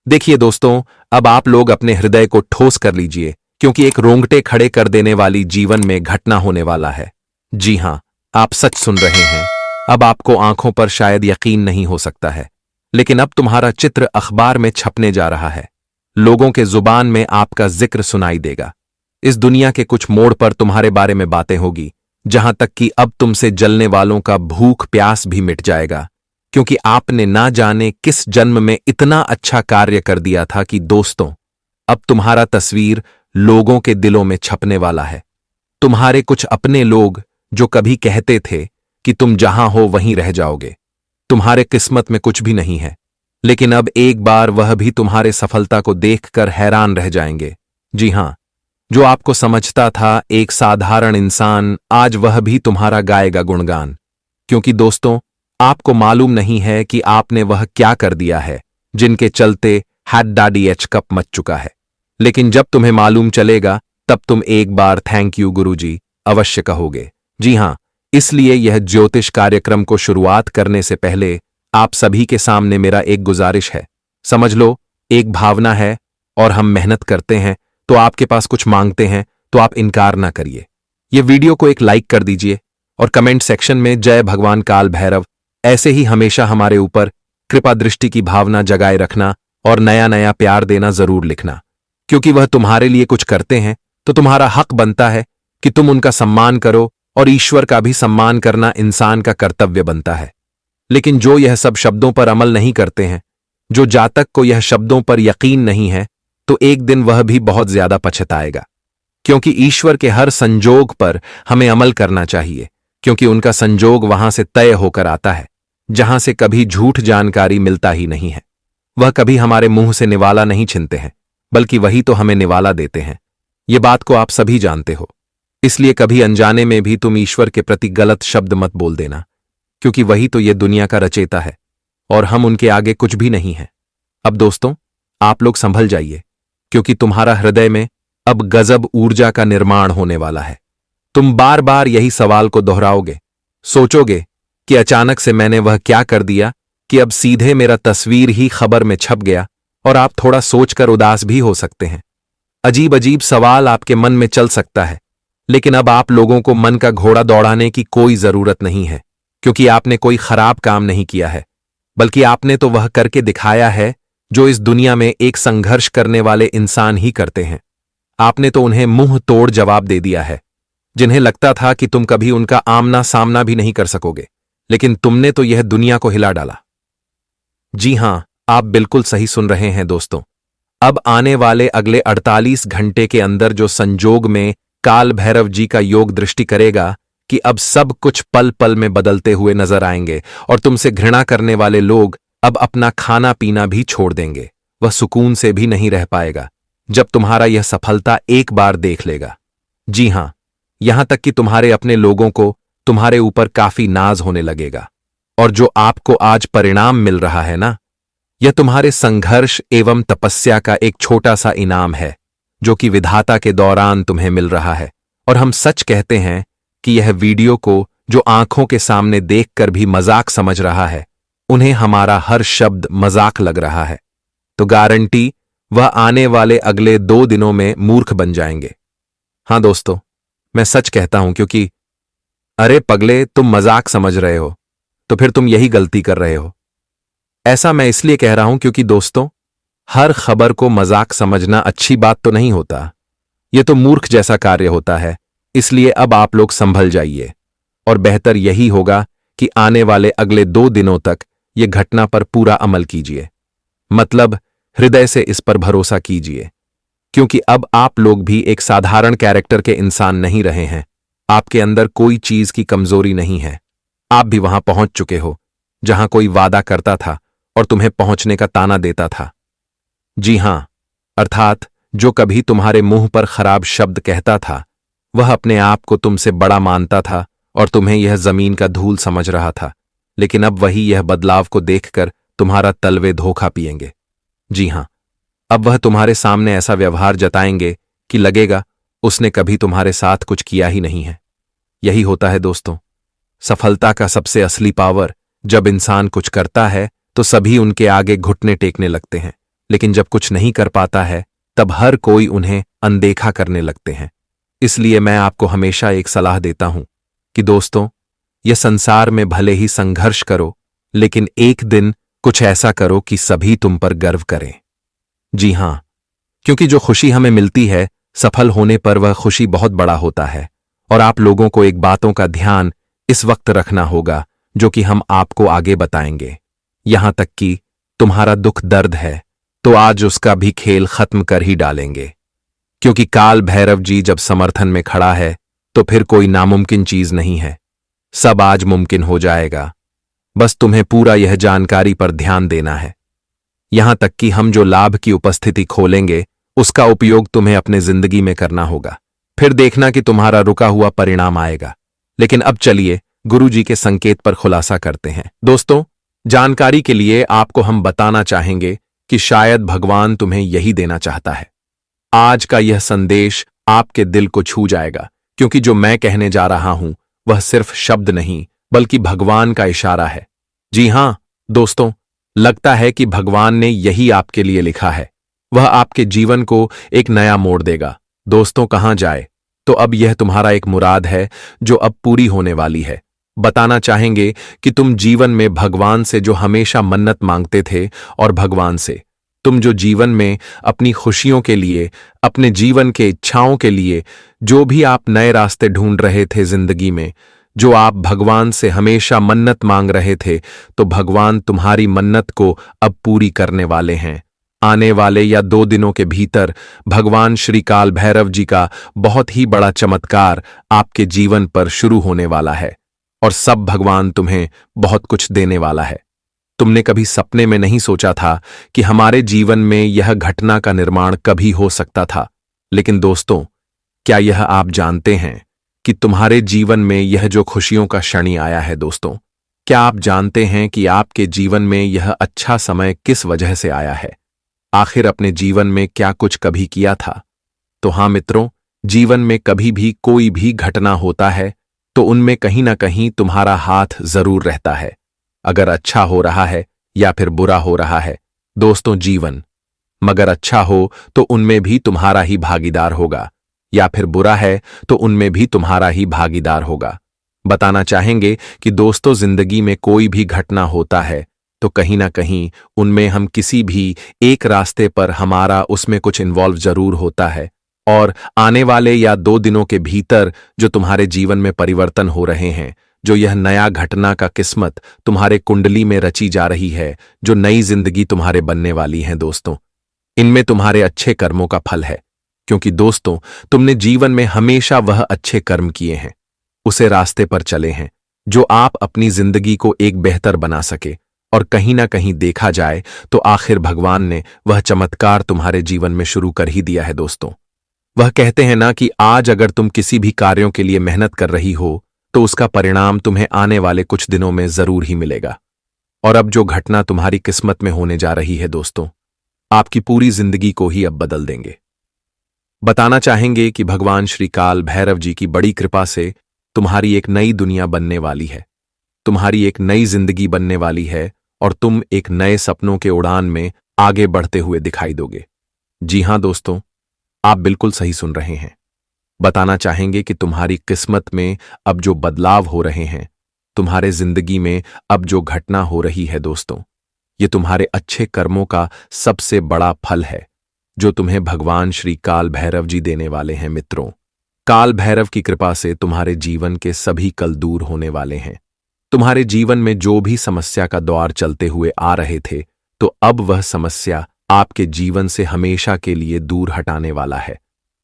देखिए दोस्तों, अब आप लोग अपने हृदय को ठोस कर लीजिए, क्योंकि एक रोंगटे खड़े कर देने वाली जीवन में घटना होने वाला है। जी हां, आप सच सुन रहे हैं। अब आपको आंखों पर शायद यकीन नहीं हो सकता है, लेकिन अब तुम्हारा चित्र अखबार में छपने जा रहा है। लोगों के जुबान में आपका जिक्र सुनाई देगा। इस दुनिया के कुछ मोड़ पर तुम्हारे बारे में बातें होगी, जहां तक कि अब तुमसे जलने वालों का भूख प्यास भी मिट जाएगा, क्योंकि आपने ना जाने किस जन्म में इतना अच्छा कार्य कर दिया था कि दोस्तों, अब तुम्हारा तस्वीर लोगों के दिलों में छपने वाला है। तुम्हारे कुछ अपने लोग जो कभी कहते थे कि तुम जहां हो वहीं रह जाओगे, तुम्हारे किस्मत में कुछ भी नहीं है, लेकिन अब एक बार वह भी तुम्हारे सफलता को देखकर हैरान रह जाएंगे। जी हां, जो आपको समझता था एक साधारण इंसान, आज वह भी तुम्हारा गाएगा गुणगान। क्योंकि दोस्तों, आपको मालूम नहीं है कि आपने वह क्या कर दिया है जिनके चलते हैड एच कप मच चुका है। लेकिन जब तुम्हें मालूम चलेगा, तब तुम एक बार थैंक यू गुरुजी अवश्य कहोगे। जी हां, इसलिए यह ज्योतिष कार्यक्रम को शुरुआत करने से पहले आप सभी के सामने मेरा एक गुजारिश है। समझ लो, एक भावना है और हम मेहनत करते हैं, तो आपके पास कुछ मांगते हैं तो आप इनकार ना करिए। यह वीडियो को एक लाइक कर दीजिए और कमेंट सेक्शन में जय भगवान काल भैरव ऐसे ही हमेशा हमारे ऊपर कृपा दृष्टि की भावना जगाए रखना और नया नया प्यार देना जरूर लिखना। क्योंकि वह तुम्हारे लिए कुछ करते हैं तो तुम्हारा हक बनता है कि तुम उनका सम्मान करो, और ईश्वर का भी सम्मान करना इंसान का कर्तव्य बनता है। लेकिन जो यह सब शब्दों पर अमल नहीं करते हैं, जो जातक को यह शब्दों पर यकीन नहीं है, तो एक दिन वह भी बहुत ज्यादा पछताएगा। क्योंकि ईश्वर के हर संजोग पर हमें अमल करना चाहिए, क्योंकि उनका संजोग वहां से तय होकर आता है जहां से कभी झूठ जानकारी मिलता ही नहीं है। वह कभी हमारे मुंह से निवाला नहीं छीनते हैं, बल्कि वही तो हमें निवाला देते हैं। ये बात को आप सभी जानते हो, इसलिए कभी अनजाने में भी तुम ईश्वर के प्रति गलत शब्द मत बोल देना, क्योंकि वही तो ये दुनिया का रचेता है और हम उनके आगे कुछ भी नहीं हैं। अब दोस्तों, आप लोग संभल जाइए, क्योंकि तुम्हारा हृदय में अब गजब ऊर्जा का निर्माण होने वाला है। तुम बार बार यही सवाल को दोहराओगे, सोचोगे कि अचानक से मैंने वह क्या कर दिया कि अब सीधे मेरा तस्वीर ही खबर में छप गया, और आप थोड़ा सोचकर उदास भी हो सकते हैं। अजीब अजीब सवाल आपके मन में चल सकता है, लेकिन अब आप लोगों को मन का घोड़ा दौड़ाने की कोई जरूरत नहीं है, क्योंकि आपने कोई खराब काम नहीं किया है, बल्कि आपने तो वह करके दिखाया है जो इस दुनिया में एक संघर्ष करने वाले इंसान ही करते हैं। आपने तो उन्हें मुंह तोड़ जवाब दे दिया है, जिन्हें लगता था कि तुम कभी उनका आमना सामना भी नहीं कर सकोगे, लेकिन तुमने तो यह दुनिया को हिला डाला। जी हां, आप बिल्कुल सही सुन रहे हैं दोस्तों। अब आने वाले अगले 48 घंटे के अंदर जो संजोग में काल भैरव जी का योग दृष्टि करेगा कि अब सब कुछ पल पल में बदलते हुए नजर आएंगे, और तुमसे घृणा करने वाले लोग अब अपना खाना पीना भी छोड़ देंगे। वह सुकून से भी नहीं रह पाएगा जब तुम्हारा यह सफलता एक बार देख लेगा। जी हां, यहां तक कि तुम्हारे अपने लोगों को तुम्हारे ऊपर काफी नाज होने लगेगा। और जो आपको आज परिणाम मिल रहा है ना, यह तुम्हारे संघर्ष एवं तपस्या का एक छोटा सा इनाम है, जो कि विधाता के दौरान तुम्हें मिल रहा है। और हम सच कहते हैं कि यह वीडियो को जो आंखों के सामने देखकर भी मजाक समझ रहा है, उन्हें हमारा हर शब्द मजाक लग रहा है, तो गारंटी वह आने वाले अगले 2 दिनों में मूर्ख बन जाएंगे। हां दोस्तों, मैं सच कहता हूं, क्योंकि अरे पगले, तुम मजाक समझ रहे हो तो फिर तुम यही गलती कर रहे हो। ऐसा मैं इसलिए कह रहा हूं क्योंकि दोस्तों, हर खबर को मजाक समझना अच्छी बात तो नहीं होता, यह तो मूर्ख जैसा कार्य होता है। इसलिए अब आप लोग संभल जाइए, और बेहतर यही होगा कि आने वाले अगले 2 दिनों तक यह घटना पर पूरा अमल कीजिए, मतलब हृदय से इस पर भरोसा कीजिए, क्योंकि अब आप लोग भी एक साधारण कैरेक्टर के इंसान नहीं रहे हैं। आपके अंदर कोई चीज की कमजोरी नहीं है। आप भी वहां पहुंच चुके हो जहां कोई वादा करता था और तुम्हें पहुंचने का ताना देता था। जी हां, अर्थात जो कभी तुम्हारे मुंह पर खराब शब्द कहता था, वह अपने आप को तुमसे बड़ा मानता था और तुम्हें यह जमीन का धूल समझ रहा था। लेकिन अब वही यह बदलाव को देखकर तुम्हारा तलवे धोखा पिएंगे। जी हां, अब वह तुम्हारे सामने ऐसा व्यवहार जताएंगे कि लगेगा उसने कभी तुम्हारे साथ कुछ किया ही नहीं है। यही होता है दोस्तों, सफलता का सबसे असली पावर। जब इंसान कुछ करता है तो सभी उनके आगे घुटने टेकने लगते हैं, लेकिन जब कुछ नहीं कर पाता है तब हर कोई उन्हें अनदेखा करने लगते हैं। इसलिए मैं आपको हमेशा एक सलाह देता हूं कि दोस्तों, यह संसार में भले ही संघर्ष करो, लेकिन एक दिन कुछ ऐसा करो कि सभी तुम पर गर्व करें। जी हां, क्योंकि जो खुशी हमें मिलती है, सफल होने पर वह खुशी बहुत बड़ा होता है। और आप लोगों को एक बातों का ध्यान इस वक्त रखना होगा जो कि हम आपको आगे बताएंगे। यहां तक कि तुम्हारा दुख दर्द है तो आज उसका भी खेल खत्म कर ही डालेंगे, क्योंकि काल भैरव जी जब समर्थन में खड़ा है तो फिर कोई नामुमकिन चीज नहीं है। सब आज मुमकिन हो जाएगा। बस तुम्हें पूरा यह जानकारी पर ध्यान देना है। यहां तक कि हम जो लाभ की उपस्थिति खोलेंगे उसका उपयोग तुम्हें अपने जिंदगी में करना होगा। फिर देखना कि तुम्हारा रुका हुआ परिणाम आएगा। लेकिन अब चलिए गुरु जी के संकेत पर खुलासा करते हैं। दोस्तों, जानकारी के लिए आपको हम बताना चाहेंगे कि शायद भगवान तुम्हें यही देना चाहता है। आज का यह संदेश आपके दिल को छू जाएगा, क्योंकि जो मैं कहने जा रहा हूं वह सिर्फ शब्द नहीं बल्कि भगवान का इशारा है। जी हां दोस्तों, लगता है कि भगवान ने यही आपके लिए लिखा है। वह आपके जीवन को एक नया मोड़ देगा। दोस्तों, कहां जाए तो अब यह तुम्हारा एक मुराद है जो अब पूरी होने वाली है। बताना चाहेंगे कि तुम जीवन में भगवान से जो हमेशा मन्नत मांगते थे और भगवान से तुम जो जीवन में अपनी खुशियों के लिए, अपने जीवन के इच्छाओं के लिए जो भी आप नए रास्ते ढूंढ रहे थे जिंदगी में, जो आप भगवान से हमेशा मन्नत मांग रहे थे, तो भगवान तुम्हारी मन्नत को अब पूरी करने वाले हैं। आने वाले या 2 दिनों के भीतर भगवान श्री काल भैरव जी का बहुत ही बड़ा चमत्कार आपके जीवन पर शुरू होने वाला है और सब भगवान तुम्हें बहुत कुछ देने वाला है। तुमने कभी सपने में नहीं सोचा था कि हमारे जीवन में यह घटना का निर्माण कभी हो सकता था। लेकिन दोस्तों, क्या यह आप जानते हैं कि तुम्हारे जीवन में यह जो खुशियों का क्षण आया है दोस्तों, क्या आप जानते हैं कि आपके जीवन में यह अच्छा समय किस वजह से आया है? आखिर अपने जीवन में क्या कुछ कभी किया था? तो हां मित्रों, जीवन में कभी भी कोई भी घटना होता है तो उनमें कहीं ना कहीं तुम्हारा हाथ जरूर रहता है। अगर अच्छा हो रहा है या फिर बुरा हो रहा है दोस्तों, जीवन मगर अच्छा हो तो उनमें भी तुम्हारा ही भागीदार होगा, या फिर बुरा है तो उनमें भी तुम्हारा ही भागीदार होगा। बताना चाहेंगे कि दोस्तों, जिंदगी में कोई भी घटना होता है तो कहीं ना कहीं उनमें हम किसी भी एक रास्ते पर हमारा उसमें कुछ इन्वॉल्व जरूर होता है। और आने वाले या 2 दिनों के भीतर जो तुम्हारे जीवन में परिवर्तन हो रहे हैं, जो यह नया घटना का किस्मत तुम्हारे कुंडली में रची जा रही है, जो नई जिंदगी तुम्हारे बनने वाली है दोस्तों, इनमें तुम्हारे अच्छे कर्मों का फल है। क्योंकि दोस्तों, तुमने जीवन में हमेशा वह अच्छे कर्म किए हैं, उसे रास्ते पर चले हैं जो आप अपनी जिंदगी को एक बेहतर बना सके। और कहीं ना कहीं देखा जाए तो आखिर भगवान ने वह चमत्कार तुम्हारे जीवन में शुरू कर ही दिया है दोस्तों। वह कहते हैं ना कि आज अगर तुम किसी भी कार्यों के लिए मेहनत कर रही हो तो उसका परिणाम तुम्हें आने वाले कुछ दिनों में जरूर ही मिलेगा। और अब जो घटना तुम्हारी किस्मत में होने जा रही है दोस्तों, आपकी पूरी जिंदगी को ही अब बदल देंगे। बताना चाहेंगे कि भगवान श्री काल भैरव जी की बड़ी कृपा से तुम्हारी एक नई दुनिया बनने वाली है, तुम्हारी एक नई जिंदगी बनने वाली है और तुम एक नए सपनों के उड़ान में आगे बढ़ते हुए दिखाई दोगे। जी हां दोस्तों, आप बिल्कुल सही सुन रहे हैं। बताना चाहेंगे कि तुम्हारी किस्मत में अब जो बदलाव हो रहे हैं, तुम्हारे जिंदगी में अब जो घटना हो रही है दोस्तों, ये तुम्हारे अच्छे कर्मों का सबसे बड़ा फल है जो तुम्हें भगवान श्री काल भैरव जी देने वाले हैं। मित्रों, काल भैरव की कृपा से तुम्हारे जीवन के सभी कल दूर होने वाले हैं। तुम्हारे जीवन में जो भी समस्या का दौर चलते हुए आ रहे थे, तो अब वह समस्या आपके जीवन से हमेशा के लिए दूर हटाने वाला है।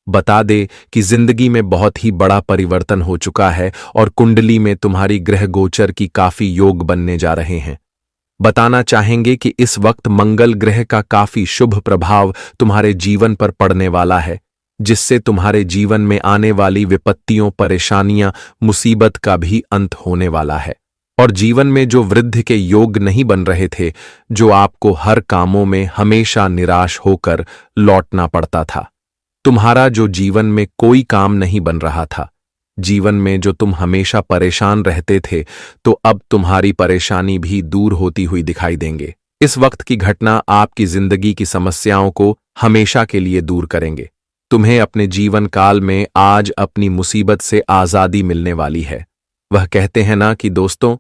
बता दे कि जिंदगी में बहुत ही बड़ा परिवर्तन हो चुका है और कुंडली में तुम्हारी ग्रह गोचर की काफी योग बनने जा रहे हैं। बताना चाहेंगे कि इस वक्त मंगल ग्रह का काफी शुभ प्रभाव तुम्हारे जीवन पर पड़ने वाला है, जिससे तुम्हारे जीवन में आने वाली विपत्तियों, परेशानियां, मुसीबत का भी अंत होने वाला है। और जीवन में जो वृद्धि के योग नहीं बन रहे थे, जो आपको हर कामों में हमेशा निराश होकर लौटना पड़ता था, तुम्हारा जो जीवन में कोई काम नहीं बन रहा था, जीवन में जो तुम हमेशा परेशान रहते थे, तो अब तुम्हारी परेशानी भी दूर होती हुई दिखाई देंगे। इस वक्त की घटना आपकी जिंदगी की समस्याओं को हमेशा के लिए दूर करेंगे। तुम्हें अपने जीवन काल में आज अपनी मुसीबत से आजादी मिलने वाली है। वह कहते हैं ना कि दोस्तों,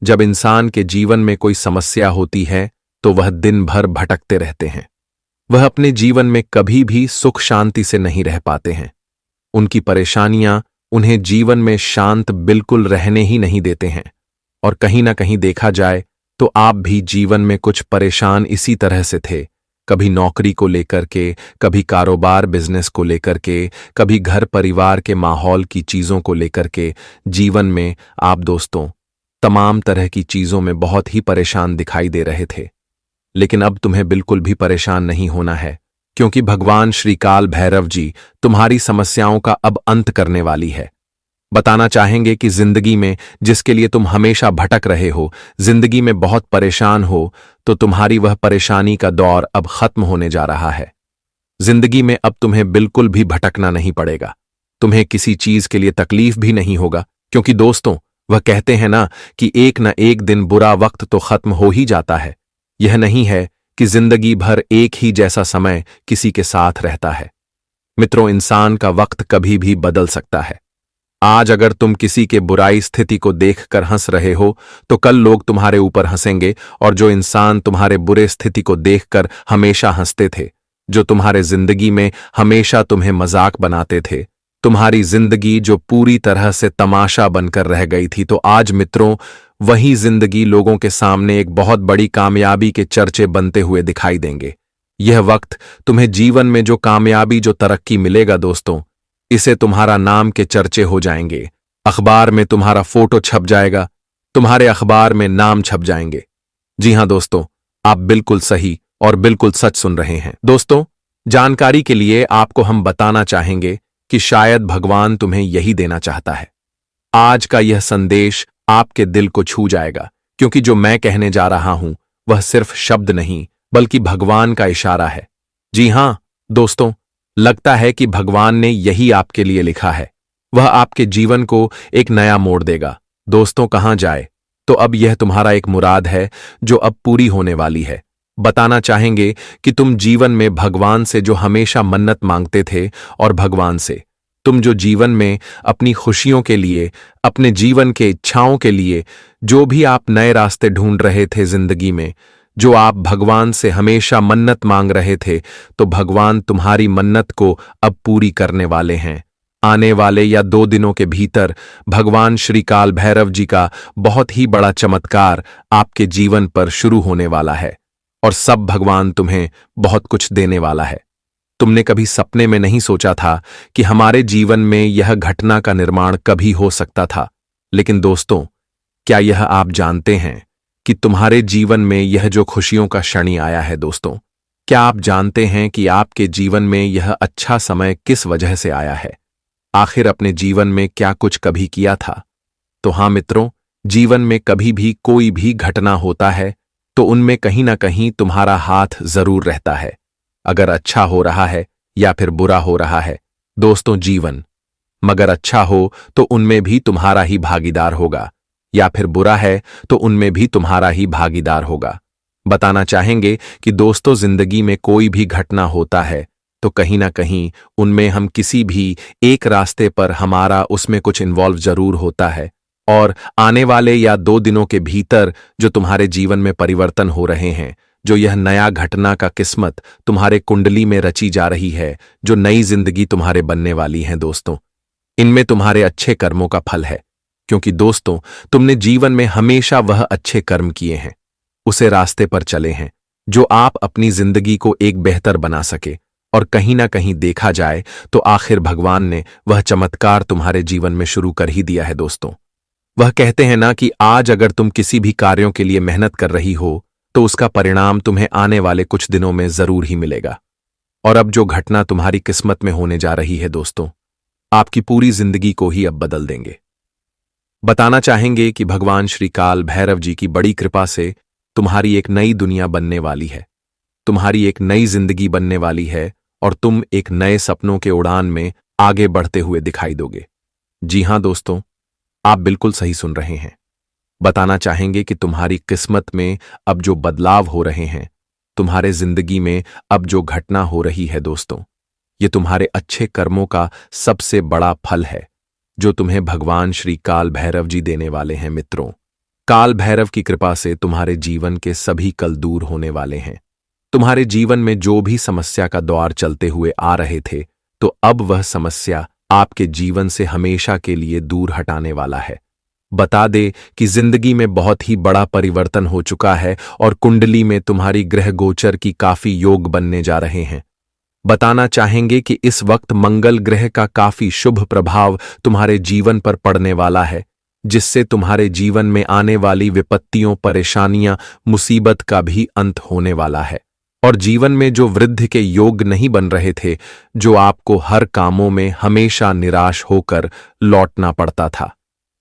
जब इंसान के जीवन में कोई समस्या होती है तो वह दिन भर भटकते रहते हैं। वह अपने जीवन में कभी भी सुख शांति से नहीं रह पाते हैं। उनकी परेशानियां उन्हें जीवन में शांत बिल्कुल रहने ही नहीं देते हैं। और कहीं ना कहीं देखा जाए तो आप भी जीवन में कुछ परेशान इसी तरह से थे। कभी नौकरी को लेकर के, कभी कारोबार बिजनेस को लेकर के, कभी घर परिवार के माहौल की चीजों को लेकर के। जीवन में आप दोस्तों तमाम तरह की चीजों में बहुत ही परेशान दिखाई दे रहे थे। लेकिन अब तुम्हें बिल्कुल भी परेशान नहीं होना है, क्योंकि भगवान श्री काल भैरव जी तुम्हारी समस्याओं का अब अंत करने वाली है। बताना चाहेंगे कि जिंदगी में जिसके लिए तुम हमेशा भटक रहे हो, जिंदगी में बहुत परेशान हो, तो तुम्हारी वह परेशानी का दौर अब खत्म होने जा रहा है। जिंदगी में अब तुम्हें बिल्कुल भी भटकना नहीं पड़ेगा। तुम्हें किसी चीज के लिए तकलीफ भी नहीं होगा, क्योंकि दोस्तों वह कहते हैं ना कि एक न एक दिन बुरा वक्त तो खत्म हो ही जाता है। यह नहीं है कि जिंदगी भर एक ही जैसा समय किसी के साथ रहता है। मित्रों, इंसान का वक्त कभी भी बदल सकता है। आज अगर तुम किसी के बुराई स्थिति को देखकर हंस रहे हो, तो कल लोग तुम्हारे ऊपर हंसेंगे। और जो इंसान तुम्हारे बुरे स्थिति को देखकर हमेशा हंसते थे, जो तुम्हारे जिंदगी में हमेशा तुम्हें मजाक बनाते थे, तुम्हारी जिंदगी जो पूरी तरह से तमाशा बनकर रह गई थी, तो आज मित्रों वही जिंदगी लोगों के सामने एक बहुत बड़ी कामयाबी के चर्चे बनते हुए दिखाई देंगे। यह वक्त तुम्हें जीवन में जो कामयाबी, जो तरक्की मिलेगा दोस्तों, इसे तुम्हारा नाम के चर्चे हो जाएंगे। अखबार में तुम्हारा फोटो छप जाएगा, तुम्हारे अखबार में नाम छप जाएंगे। जी हां दोस्तों, आप बिल्कुल सही और बिल्कुल सच सुन रहे हैं। दोस्तों, जानकारी के लिए आपको हम बताना चाहेंगे कि शायद भगवान तुम्हें यही देना चाहता है। आज का यह संदेश आपके दिल को छू जाएगा, क्योंकि जो मैं कहने जा रहा हूं वह सिर्फ शब्द नहीं बल्कि भगवान का इशारा है। जी हां दोस्तों, लगता है कि भगवान ने यही आपके लिए लिखा है। वह आपके जीवन को एक नया मोड़ देगा। दोस्तों, कहां जाए तो अब यह तुम्हारा एक मुराद है जो अब पूरी होने वाली है। बताना चाहेंगे कि तुम जीवन में भगवान से जो हमेशा मन्नत मांगते थे, और भगवान से तुम जो जीवन में अपनी खुशियों के लिए, अपने जीवन के इच्छाओं के लिए जो भी आप नए रास्ते ढूंढ रहे थे जिंदगी में, जो आप भगवान से हमेशा मन्नत मांग रहे थे, तो भगवान तुम्हारी मन्नत को अब पूरी करने वाले हैं। आने वाले या 2 दिनों के भीतर भगवान श्री काल भैरव जी का बहुत ही बड़ा चमत्कार आपके जीवन पर शुरू होने वाला है, और सब भगवान तुम्हें बहुत कुछ देने वाला है। तुमने कभी सपने में नहीं सोचा था कि हमारे जीवन में यह घटना का निर्माण कभी हो सकता था। लेकिन दोस्तों, क्या यह आप जानते हैं कि तुम्हारे जीवन में यह जो खुशियों का क्षण आया है दोस्तों, क्या आप जानते हैं कि आपके जीवन में यह अच्छा समय किस वजह से आया है? आखिर अपने जीवन में क्या कुछ कभी किया था? तो हां मित्रों, जीवन में कभी भी कोई भी घटना होता है तो उनमें कहीं ना कहीं तुम्हारा हाथ जरूर रहता है। अगर अच्छा हो रहा है या फिर बुरा हो रहा है दोस्तों, जीवन मगर अच्छा हो तो उनमें भी तुम्हारा ही भागीदार होगा, या फिर बुरा है तो उनमें भी तुम्हारा ही भागीदार होगा। बताना चाहेंगे कि दोस्तों, जिंदगी में कोई भी घटना होता है तो कहीं ना कहीं उनमें हम किसी भी एक रास्ते पर हमारा उसमें कुछ इन्वॉल्व जरूर होता है। और आने वाले या 2 दिनों के भीतर जो तुम्हारे जीवन में परिवर्तन हो रहे हैं, जो यह नया घटना का किस्मत तुम्हारे कुंडली में रची जा रही है, जो नई जिंदगी तुम्हारे बनने वाली है दोस्तों, इनमें तुम्हारे अच्छे कर्मों का फल है। क्योंकि दोस्तों, तुमने जीवन में हमेशा वह अच्छे कर्म किए हैं, उसे रास्ते पर चले हैं जो आप अपनी जिंदगी को एक बेहतर बना सके। और कहीं ना कहीं देखा जाए तो आखिर भगवान ने वह चमत्कार तुम्हारे जीवन में शुरू कर ही दिया है दोस्तों। वह कहते हैं ना कि आज अगर तुम किसी भी कार्यों के लिए मेहनत कर रही हो तो उसका परिणाम तुम्हें आने वाले कुछ दिनों में जरूर ही मिलेगा। और अब जो घटना तुम्हारी किस्मत में होने जा रही है दोस्तों, आपकी पूरी जिंदगी को ही अब बदल देंगे। बताना चाहेंगे कि भगवान श्री काल भैरव जी की बड़ी कृपा से तुम्हारी एक नई दुनिया बनने वाली है, तुम्हारी एक नई जिंदगी बनने वाली है, और तुम एक नए सपनों के उड़ान में आगे बढ़ते हुए दिखाई दोगे। जी हां दोस्तों, आप बिल्कुल सही सुन रहे हैं। बताना चाहेंगे कि तुम्हारी किस्मत में अब जो बदलाव हो रहे हैं, तुम्हारे जिंदगी में अब जो घटना हो रही है दोस्तों, ये तुम्हारे अच्छे कर्मों का सबसे बड़ा फल है जो तुम्हें भगवान श्री काल भैरव जी देने वाले हैं। मित्रों, काल भैरव की कृपा से तुम्हारे जीवन के सभी कल दूर होने वाले हैं। तुम्हारे जीवन में जो भी समस्या का दौर चलते हुए आ रहे थे, तो अब वह समस्या आपके जीवन से हमेशा के लिए दूर हटाने वाला है। बता दे कि जिंदगी में बहुत ही बड़ा परिवर्तन हो चुका है और कुंडली में तुम्हारी ग्रह गोचर की काफी योग बनने जा रहे हैं। बताना चाहेंगे कि इस वक्त मंगल ग्रह का काफी शुभ प्रभाव तुम्हारे जीवन पर पड़ने वाला है, जिससे तुम्हारे जीवन में आने वाली विपत्तियों, परेशानियां, मुसीबत का भी अंत होने वाला है। और जीवन में जो वृद्धि के योग नहीं बन रहे थे, जो आपको हर कामों में हमेशा निराश होकर लौटना पड़ता था,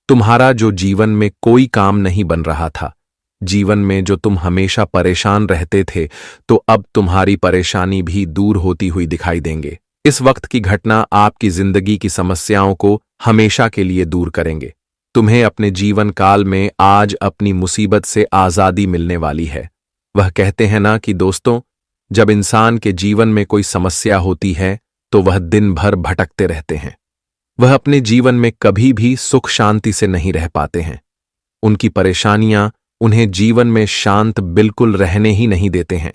तुम्हारा जो जीवन में कोई काम नहीं बन रहा था, जीवन में जो तुम हमेशा परेशान रहते थे, तो अब तुम्हारी परेशानी भी दूर होती हुई दिखाई देंगे। इस वक्त की घटना आपकी जिंदगी की समस्याओं को हमेशा के लिए दूर करेंगे। तुम्हें अपने जीवन काल में आज अपनी मुसीबत से आजादी मिलने वाली है। वह कहते हैं ना कि दोस्तों, जब इंसान के जीवन में कोई समस्या होती है तो वह दिन भर भटकते रहते हैं। वह अपने जीवन में कभी भी सुख शांति से नहीं रह पाते हैं। उनकी परेशानियां उन्हें जीवन में शांत बिल्कुल रहने ही नहीं देते हैं।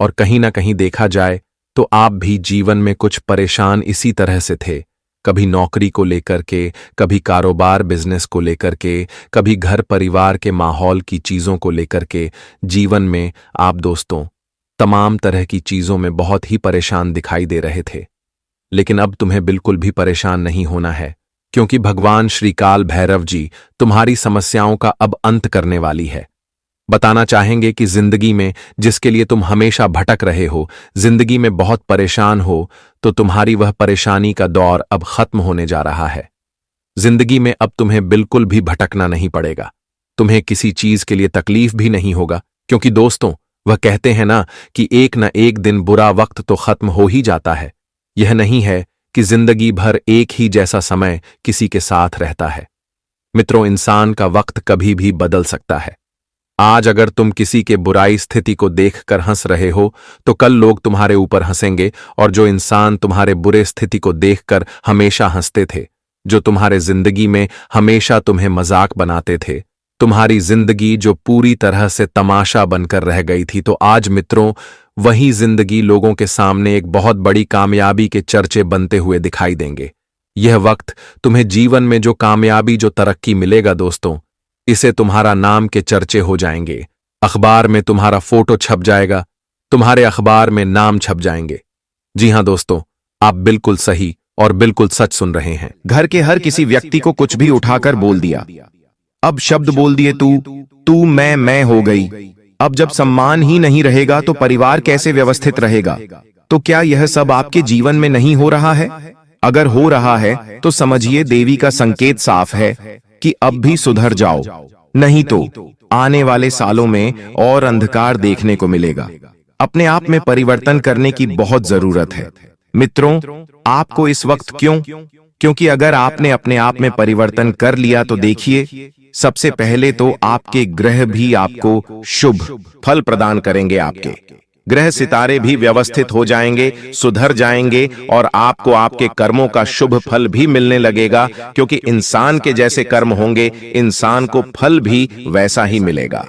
और कहीं ना कहीं देखा जाए तो आप भी जीवन में कुछ परेशान इसी तरह से थे। कभी नौकरी को लेकर के, कभी कारोबार बिजनेस को लेकर के, कभी घर परिवार के माहौल की चीजों को लेकर के। जीवन में आप दोस्तों तमाम तरह की चीजों में बहुत ही परेशान दिखाई दे रहे थे। लेकिन अब तुम्हें बिल्कुल भी परेशान नहीं होना है, क्योंकि भगवान श्री काल भैरव जी तुम्हारी समस्याओं का अब अंत करने वाली है। बताना चाहेंगे कि जिंदगी में जिसके लिए तुम हमेशा भटक रहे हो, जिंदगी में बहुत परेशान हो, तो तुम्हारी वह परेशानी का दौर अब खत्म होने जा रहा है। जिंदगी में अब तुम्हें बिल्कुल भी भटकना नहीं पड़ेगा। तुम्हें किसी चीज के लिए तकलीफ भी नहीं होगा, क्योंकि दोस्तों वह कहते हैं ना कि एक न एक दिन बुरा वक्त तो खत्म हो ही जाता है। यह नहीं है कि जिंदगी भर एक ही जैसा समय किसी के साथ रहता है। मित्रों, इंसान का वक्त कभी भी बदल सकता है। आज अगर तुम किसी के बुराई स्थिति को देखकर हंस रहे हो, तो कल लोग तुम्हारे ऊपर हंसेंगे। और जो इंसान तुम्हारे बुरे स्थिति को देखकर हमेशा हंसते थे, जो तुम्हारे जिंदगी में हमेशा तुम्हें मजाक बनाते थे, तुम्हारी जिंदगी जो पूरी तरह से तमाशा बनकर रह गई थी, तो आज मित्रों वही जिंदगी लोगों के सामने एक बहुत बड़ी कामयाबी के चर्चे बनते हुए दिखाई देंगे। यह वक्त तुम्हें जीवन में जो कामयाबी, जो तरक्की मिलेगा दोस्तों, इसे तुम्हारा नाम के चर्चे हो जाएंगे। अखबार में तुम्हारा फोटो छप जाएगा, तुम्हारे अखबार में नाम छप जाएंगे। जी हां दोस्तों, आप बिल्कुल सही और बिल्कुल सच सुन रहे हैं। घर के हर किसी व्यक्ति को कुछ भी उठाकर बोल दिया। अब शब्द बोल दिए तू मैं हो गई। अब जब सम्मान ही नहीं रहेगा तो परिवार कैसे व्यवस्थित रहेगा? तो क्या यह सब आपके जीवन में नहीं हो रहा है? अगर हो रहा है तो समझिए देवी का संकेत साफ है कि अब भी सुधर जाओ, नहीं तो आने वाले सालों में और अंधकार देखने को मिलेगा। अपने आप में परिवर्तन करने की बहुत जरूरत है। मित्रों, आपको इस वक्त क्योंकि अगर आपने अपने आप में परिवर्तन कर लिया तो देखिए, सबसे पहले तो आपके ग्रह भी आपको शुभ फल प्रदान करेंगे। आपके ग्रह सितारे भी व्यवस्थित हो जाएंगे, सुधर जाएंगे और आपको आपके कर्मों का शुभ फल भी मिलने लगेगा। क्योंकि इंसान के जैसे कर्म होंगे, इंसान को फल भी वैसा ही मिलेगा।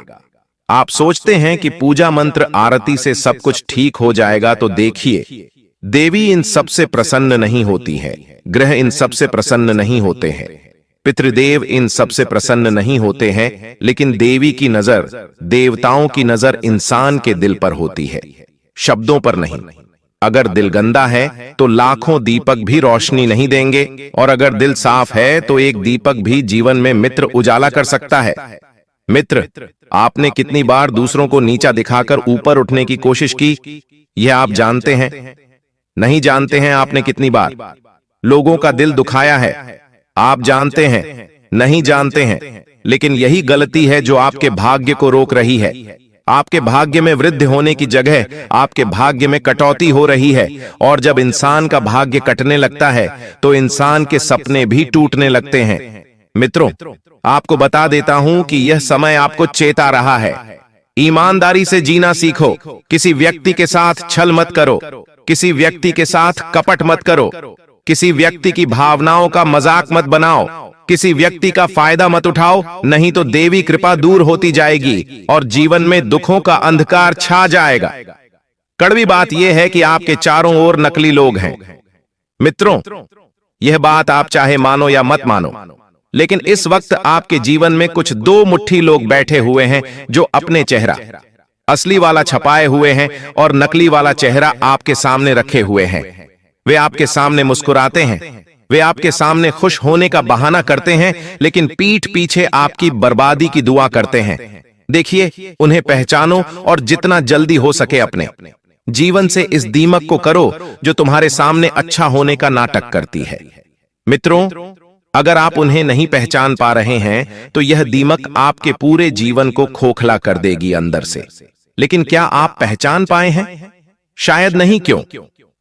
आप सोचते हैं कि पूजा मंत्र आरती से सब कुछ ठीक हो जाएगा, तो देखिए देवी इन सब से प्रसन्न नहीं होती है, ग्रह इन सब से प्रसन्न नहीं होते हैं, पितृदेव इन सब से प्रसन्न नहीं होते हैं, लेकिन देवी की नजर, देवताओं की नजर इंसान के दिल पर होती है, शब्दों पर नहीं। अगर दिल गंदा है तो लाखों दीपक भी रोशनी नहीं देंगे, और अगर दिल साफ है तो एक दीपक भी जीवन में मित्र उजाला कर सकता है। मित्र, आपने कितनी बार दूसरों को नीचा दिखाकर ऊपर उठने की कोशिश की, यह आप जानते हैं? नहीं जानते हैं आपने कितनी बार लोगों का दिल दुखाया है? आप जानते हैं? नहीं जानते हैं। लेकिन यही गलती है जो आपके भाग्य को रोक रही है। आपके भाग्य में वृद्धि होने की जगह आपके भाग्य में कटौती हो रही है। और जब इंसान का भाग्य कटने लगता है तो इंसान के सपने भी टूटने लगते हैं। मित्रों, आपको बता देता हूं कि यह समय आपको चेता रहा है। ईमानदारी से जीना सीखो। किसी व्यक्ति के साथ छल मत करो, किसी व्यक्ति के साथ कपट मत करो, किसी व्यक्ति की भावनाओं का मजाक मत बनाओ, किसी व्यक्ति का फायदा मत उठाओ, नहीं तो देवी कृपा दूर होती जाएगी और जीवन में दुखों का अंधकार छा जाएगा। कड़वी बात यह है कि आपके चारों ओर नकली लोग हैं। मित्रों, यह बात आप चाहे मानो या मत मानो, लेकिन इस वक्त आपके जीवन में कुछ दो मुट्ठी लोग बैठे हुए हैं जो अपने चेहरा असली वाला छपाए हुए हैं और नकली वाला चेहरा आपके सामने रखे हुए हैं। वे आपके सामने मुस्कुराते हैं, वे आपके सामने खुश होने का बहाना करते हैं, लेकिन पीठ पीछे आपकी बर्बादी की दुआ करते हैं। देखिए, उन्हें पहचानो और जितना जल्दी हो सके अपने जीवन से इस दीमक को करो जो तुम्हारे सामने अच्छा होने का नाटक करती है। मित्रों, अगर आप उन्हें नहीं पहचान पा रहे हैं तो यह दीमक आपके पूरे जीवन को खोखला कर देगी अंदर से। लेकिन क्या आप पहचान पाए हैं? शायद नहीं। क्यों?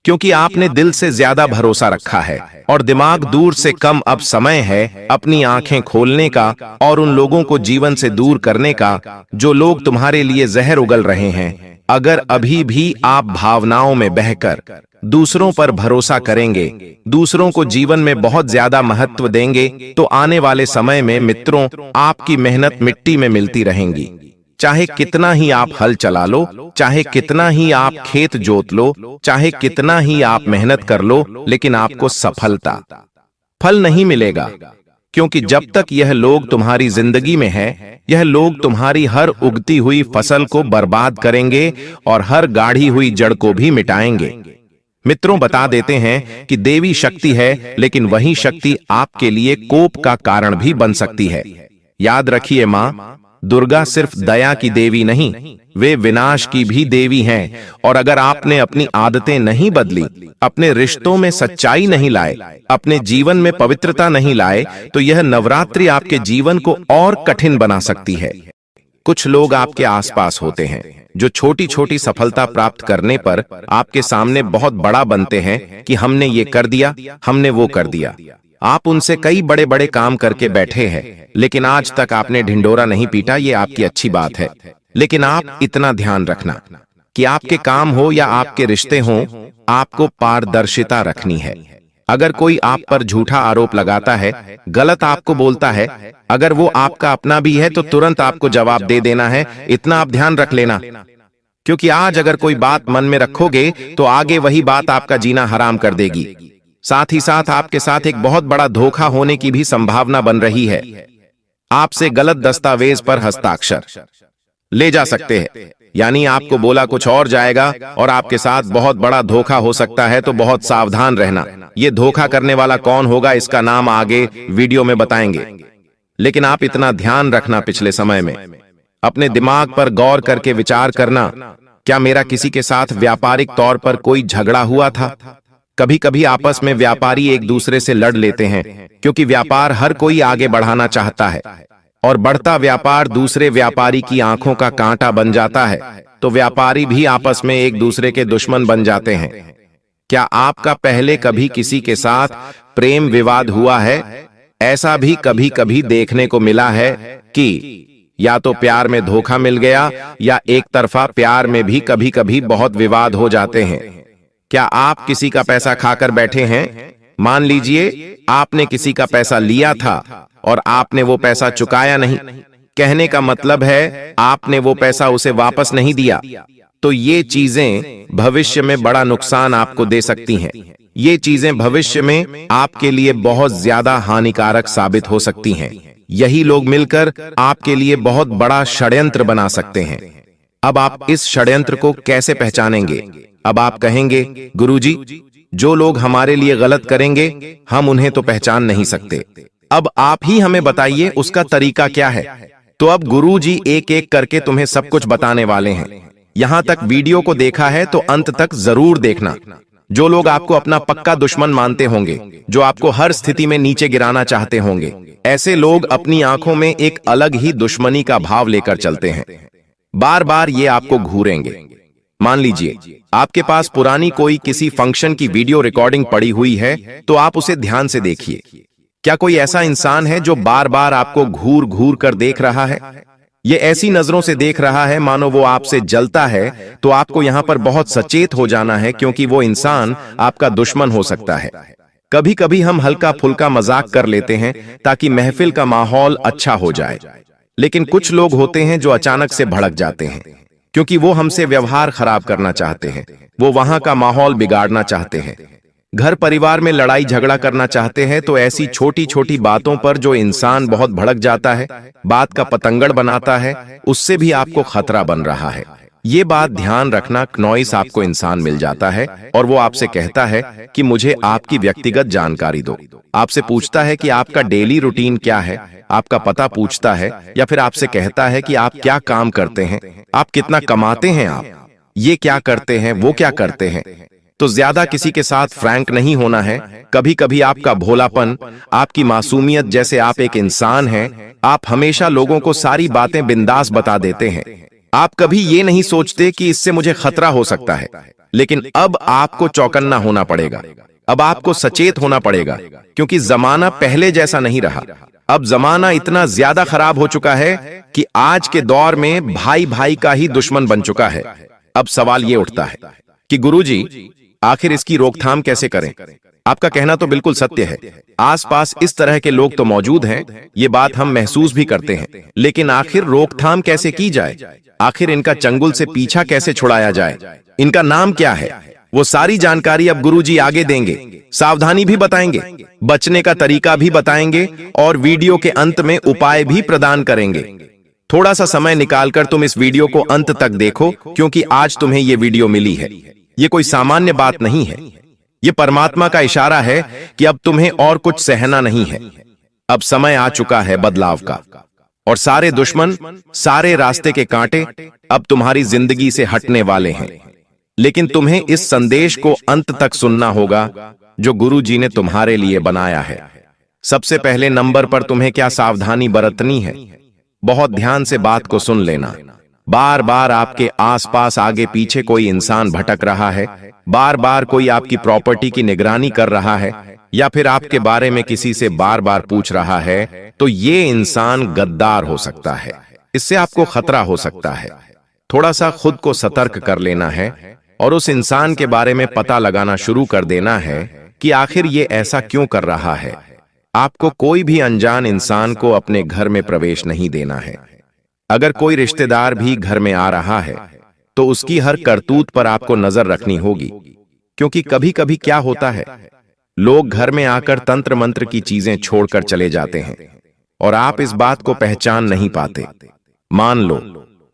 क्योंकि आपने दिल से ज्यादा भरोसा रखा है और दिमाग दूर से कम। अब समय है अपनी आंखें खोलने का और उन लोगों को जीवन से दूर करने का जो लोग तुम्हारे लिए जहर उगल रहे हैं। अगर अभी भी आप भावनाओं में बहकर दूसरों पर भरोसा करेंगे, दूसरों को जीवन में बहुत ज्यादा महत्व देंगे, तो आने वाले समय में मित्रों आपकी मेहनत मिट्टी में मिलती रहेंगी। चाहे कितना ही आप हल चला लो, चाहे कितना ही आप खेत जोत लो, चाहे कितना ही आप मेहनत कर लो, लेकिन आपको सफलता फल नहीं मिलेगा। क्योंकि जब तक यह लोग तुम्हारी जिंदगी में है, यह लोग तुम्हारी हर उगती हुई फसल को बर्बाद करेंगे और हर गाढ़ी हुई जड़ को भी मिटाएंगे। मित्रों, बता देते हैं कि देवी शक्ति है, लेकिन वही शक्ति आपके लिए कोप का कारण भी बन सकती है। याद रखिए, मां दुर्गा सिर्फ दया की देवी नहीं, वे विनाश की भी देवी हैं। और अगर आपने अपनी आदतें नहीं बदली, अपने रिश्तों में सच्चाई नहीं लाए, अपने जीवन में पवित्रता नहीं लाए, तो यह नवरात्रि आपके जीवन को और कठिन बना सकती है। कुछ लोग आपके आसपास होते हैं जो छोटी छोटी सफलता प्राप्त करने पर आपके सामने बहुत बड़ा बनते हैं कि हमने ये कर दिया, हमने वो कर दिया। आप उनसे कई बड़े बड़े काम करके बैठे हैं, लेकिन आज तक आपने ढिंडोरा नहीं पीटा। ये आपकी अच्छी बात है, लेकिन आप इतना ध्यान रखना कि आपके काम हो या आपके रिश्ते हों, आपको पारदर्शिता रखनी है। अगर कोई आप पर झूठा आरोप लगाता है, गलत आपको बोलता है, अगर वो आपका अपना भी है तो तुरंत आपको जवाब दे देना है। इतना आप ध्यान रख लेना, क्योंकि आज अगर कोई बात मन में रखोगे तो आगे वही बात आपका जीना हराम कर देगी। साथ ही साथ आपके साथ एक बहुत बड़ा धोखा होने की भी संभावना बन रही है। आपसे गलत दस्तावेज पर हस्ताक्षर ले जा सकते हैं, यानी आपको बोला कुछ और जाएगा और आपके साथ बहुत बड़ा धोखा हो सकता है। तो बहुत सावधान रहना। ये धोखा करने वाला कौन होगा, इसका नाम आगे वीडियो में बताएंगे। लेकिन आप इतना ध्यान रखना, पिछले समय में अपने दिमाग पर गौर करके विचार करना, क्या मेरा किसी के साथ व्यापारिक तौर पर कोई झगड़ा हुआ था? कभी कभी आपस में व्यापारी एक दूसरे से लड़ लेते हैं, क्योंकि व्यापार हर कोई आगे बढ़ाना चाहता है और बढ़ता व्यापार दूसरे व्यापारी की आंखों का कांटा बन जाता है, तो व्यापारी भी आपस में एक दूसरे के दुश्मन बन जाते हैं। क्या आपका पहले कभी किसी के साथ प्रेम विवाद हुआ है? ऐसा भी कभी कभी देखने को मिला है कि या तो प्यार में धोखा मिल गया या एक तरफा प्यार में भी कभी कभी बहुत विवाद हो जाते हैं। क्या आप किसी का पैसा खाकर बैठे हैं? मान लीजिए आपने किसी का पैसा लिया था और आपने वो पैसा चुकाया नहीं। कहने का मतलब है आपने वो पैसा उसे वापस नहीं दिया। तो ये चीजें भविष्य में बड़ा नुकसान आपको दे सकती हैं। ये चीजें भविष्य में आपके लिए बहुत ज्यादा हानिकारक साबित हो सकती हैं। यही लोग मिलकर आपके लिए बहुत बड़ा षड्यंत्र बना सकते हैं। अब आप इस षड्यंत्र को कैसे पहचानेंगे? अब आप कहेंगे, गुरुजी, जो लोग हमारे लिए गलत करेंगे हम उन्हें तो पहचान नहीं सकते। अब आप ही हमें बताइए उसका तरीका क्या है। तो अब गुरुजी एक एक करके तुम्हें सब कुछ बताने वाले हैं। यहां तक वीडियो को देखा है तो अंत तक जरूर देखना। जो लोग आपको अपना पक्का दुश्मन मानते होंगे, जो आपको हर स्थिति में नीचे गिराना चाहते होंगे, ऐसे लोग अपनी आंखों में एक अलग ही दुश्मनी का भाव लेकर चलते हैं। बार बार ये आपको घूरेंगे। मान लीजिए आपके पास पुरानी कोई किसी फंक्शन की वीडियो रिकॉर्डिंग पड़ी हुई है, तो आप उसे ध्यान से देखिए। क्या कोई ऐसा इंसान है जो बार बार आपको घूर घूर कर देख रहा है? ये ऐसी नजरों से देख रहा है मानो वो आपसे जलता है। तो आपको यहां पर बहुत सचेत हो जाना है, क्योंकि वो इंसान आपका दुश्मन हो सकता है। कभी कभी हम हल्का फुल्का मजाक कर लेते हैं ताकि महफिल का माहौल अच्छा हो जाए, लेकिन कुछ लोग होते हैं जो अचानक से भड़क जाते हैं, क्योंकि वो हमसे व्यवहार खराब करना चाहते हैं, वो वहां का माहौल बिगाड़ना चाहते हैं, घर परिवार में लड़ाई झगड़ा करना चाहते हैं। तो ऐसी छोटी छोटी बातों पर जो इंसान बहुत भड़क जाता है, बात का पतंगड़ बनाता है, उससे भी आपको खतरा बन रहा है। ये बात ध्यान रखना। क्नॉइस आपको इंसान मिल जाता है और वो आपसे कहता है कि मुझे आपकी व्यक्तिगत जानकारी दो। आपसे पूछता है कि आपका डेली रूटीन क्या है, आपका पता पूछता है, या फिर आपसे कहता है कि आप क्या काम करते हैं, आप कितना कमाते हैं, आप ये क्या करते हैं, वो क्या करते हैं। तो ज्यादा किसी के साथ फ्रैंक नहीं होना है। कभी कभी आपका भोलापन, आपकी मासूमियत, जैसे आप एक इंसान हैं, आप हमेशा लोगों को सारी बातें बिंदास बता देते हैं। आप कभी ये नहीं सोचते कि इससे मुझे खतरा हो सकता है। लेकिन अब आपको चौकन्ना होना पड़ेगा, अब आपको सचेत होना पड़ेगा, क्योंकि जमाना पहले जैसा नहीं रहा। अब जमाना इतना ज्यादा खराब हो चुका है कि आज के दौर में भाई भाई का ही दुश्मन बन चुका है। अब सवाल ये उठता है कि गुरुजी, आखिर इसकी रोकथाम कैसे करें? आपका कहना तो बिल्कुल सत्य है। आसपास इस तरह के लोग तो मौजूद हैं, ये बात हम महसूस भी करते हैं, लेकिन आखिर रोकथाम कैसे की जाए? आखिर इनका चंगुल से पीछा कैसे छुड़ाया जाए? इनका नाम क्या है? वो सारी जानकारी अब गुरुजी आगे देंगे। सावधानी भी बताएंगे, बचने का तरीका भी बताएंगे, और वीडियो के अंत में उपाय भी प्रदान करेंगे। थोड़ा सा समय निकालकर तुम इस वीडियो को अंत तक देखो, क्योंकि आज तुम्हें ये वीडियो मिली है। ये कोई सामान्य बात नहीं है, ये परमात्मा का इशारा है कि अब तुम्हें और कुछ सहना नहीं है। अब समय आ चुका है बदलाव का, और सारे दुश्मन, सारे रास्ते के कांटे अब तुम्हारी जिंदगी से हटने वाले हैं। लेकिन तुम्हें इस संदेश को अंत तक सुनना होगा जो गुरु जी ने तुम्हारे लिए बनाया है। सबसे पहले नंबर पर तुम्हें क्या सावधानी बरतनी है? बहुत ध्यान से बात को सुन लेना। बार बार आपके आसपास आगे पीछे कोई इंसान भटक रहा है, बार बार कोई आपकी प्रॉपर्टी की निगरानी कर रहा है, या फिर आपके बारे में किसी से बार बार पूछ रहा है, तो ये इंसान गद्दार हो सकता है। इससे आपको खतरा हो सकता है। थोड़ा सा खुद को सतर्क कर लेना है और उस इंसान के बारे में पता लगाना शुरू कर देना है कि आखिर ये ऐसा क्यों कर रहा है। आपको कोई भी अनजान इंसान को अपने घर में प्रवेश नहीं देना है। अगर कोई रिश्तेदार भी घर में आ रहा है तो उसकी हर करतूत पर आपको नजर रखनी होगी, क्योंकि कभी कभी क्या होता है, लोग घर में आकर तंत्र मंत्र की चीजें छोड़कर चले जाते हैं और आप इस बात को पहचान नहीं पाते। मान लो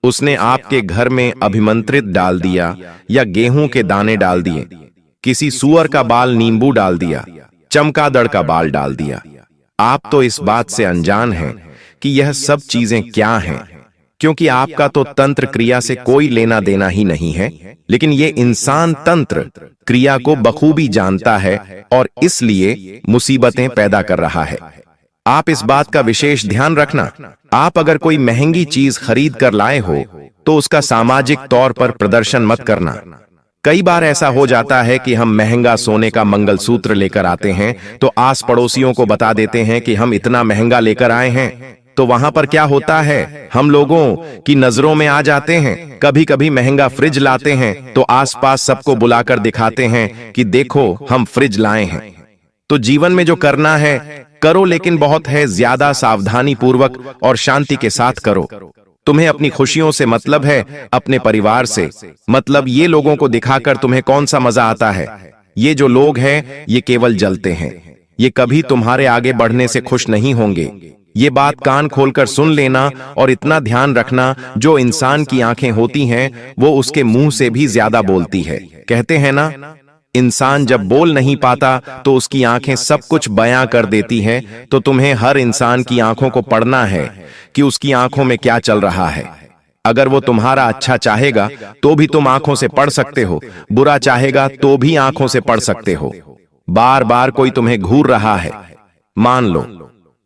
उसने आपके घर में अभिमंत्रित डाल दिया, या गेहूं के दाने डाल दिए, किसी सुअर का बाल नींबू डाल दिया, चमगादड़ का बाल डाल दिया। आप तो इस बात से अनजान हैं कि यह सब चीजें क्या हैं, क्योंकि आपका तो तंत्र क्रिया से कोई लेना देना ही नहीं है। लेकिन ये इंसान तंत्र क्रिया को बखूबी जानता है और इसलिए मुसीबतें पैदा कर रहा है। आप इस बात का विशेष ध्यान रखना। आप अगर कोई महंगी चीज खरीद कर लाए हो तो उसका सामाजिक तौर पर प्रदर्शन मत करना। कई बार ऐसा हो जाता है कि हम महंगा सोने का मंगलसूत्र लेकर आते हैं तो आस पड़ोसियों को बता देते हैं कि हम इतना महंगा लेकर आए हैं। तो वहां पर क्या होता है, हम लोगों की नजरों में आ जाते हैं। कभी कभी महंगा फ्रिज लाते हैं तो आसपास सबको बुलाकर दिखाते हैं कि देखो हम फ्रिज लाए हैं। तो जीवन में जो करना है करो, लेकिन बहुत है ज्यादा सावधानी पूर्वक और शांति के साथ करो। तुम्हें अपनी खुशियों से मतलब है, अपने परिवार से मतलब। ये लोगों को दिखाकर तुम्हें कौन सा मजा आता है? ये जो लोग हैं ये केवल जलते हैं, ये कभी तुम्हारे आगे बढ़ने से खुश नहीं होंगे। ये बात कान खोलकर सुन लेना और इतना ध्यान रखना, जो इंसान की आंखें होती हैं वो उसके मुंह से भी ज्यादा बोलती है। कहते हैं ना, इंसान जब बोल नहीं पाता तो उसकी आंखें सब कुछ बयां कर देती हैं। तो तुम्हें हर इंसान की आंखों को पढ़ना है कि उसकी आंखों में क्या चल रहा है। अगर वो तुम्हारा अच्छा चाहेगा तो भी तुम आंखों से पढ़ सकते हो, बुरा चाहेगा तो भी आंखों से पढ़ सकते हो। बार बार कोई तुम्हें घूर रहा है, मान लो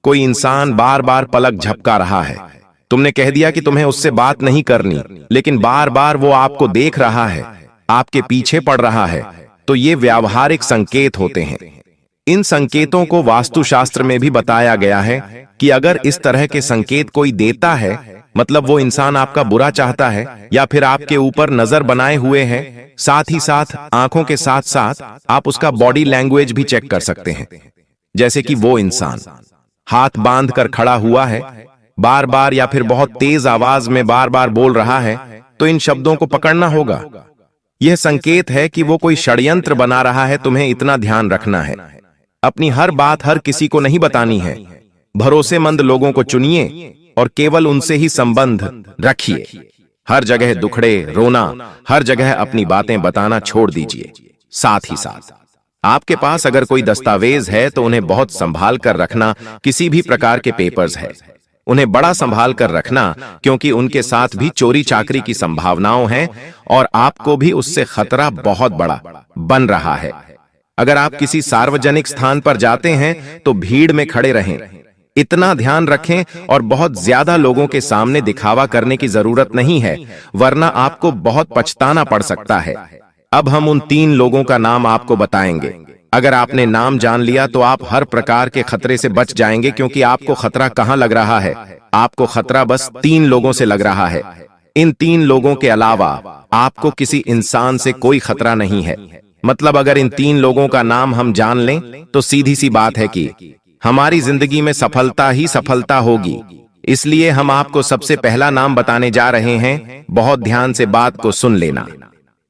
कोई इंसान बार बार पलक झपका रहा है, तुमने कह दिया कि तुम्हें उससे बात नहीं करनी, लेकिन बार बार वो आपको देख रहा है, आपके पीछे पड़ रहा है, तो ये व्यावहारिक संकेत होते हैं। इन संकेतों को वास्तुशास्त्र में भी बताया गया है कि अगर इस तरह के संकेत कोई देता है, मतलब वो इंसान आपका बुरा चाहता है या फिर आपके ऊपर नजर बनाए हुए है। साथ ही साथ आंखों के साथ साथ आप उसका बॉडी लैंग्वेज भी चेक कर सकते हैं। जैसे कि वो इंसान हाथ बांध कर खड़ा हुआ है, बार बार या फिर बहुत तेज आवाज में बार बार बोल रहा है, तो इन शब्दों को पकड़ना होगा। यह संकेत है कि वो कोई षड्यंत्र बना रहा है। तुम्हें इतना ध्यान रखना है, अपनी हर बात हर किसी को नहीं बतानी है। भरोसेमंद लोगों को चुनिए और केवल उनसे ही संबंध रखिए। हर जगह दुखड़े रोना, हर जगह अपनी बातें बताना छोड़ दीजिए। साथ ही साथ आपके पास अगर कोई दस्तावेज है तो उन्हें बहुत संभाल कर रखना। किसी भी प्रकार के पेपर्स है, उन्हें बड़ा संभाल कर रखना, क्योंकि उनके साथ भी चोरी चाकरी की संभावनाएं हैं और आपको भी उससे खतरा बहुत बड़ा बन रहा है। अगर आप किसी सार्वजनिक स्थान पर जाते हैं तो भीड़ में खड़े रहें, इतना ध्यान रखें, और बहुत ज्यादा लोगों के सामने दिखावा करने की जरूरत नहीं है, वरना आपको बहुत पछताना पड़ सकता है। अब हम उन 3 लोगों का नाम आपको बताएंगे। अगर आपने नाम जान लिया तो आप हर प्रकार के खतरे से बच जाएंगे, क्योंकि आपको खतरा कहां लग रहा है? आपको खतरा बस 3 लोगों से लग रहा है। इन 3 लोगों के अलावा आपको किसी इंसान से कोई खतरा नहीं है। मतलब अगर इन 3 लोगों का नाम हम जान लें तो सीधी सी बात है कि हमारी जिंदगी में सफलता ही सफलता होगी। इसलिए हम आपको सबसे पहला नाम बताने जा रहे हैं। बहुत ध्यान से बात को सुन लेना।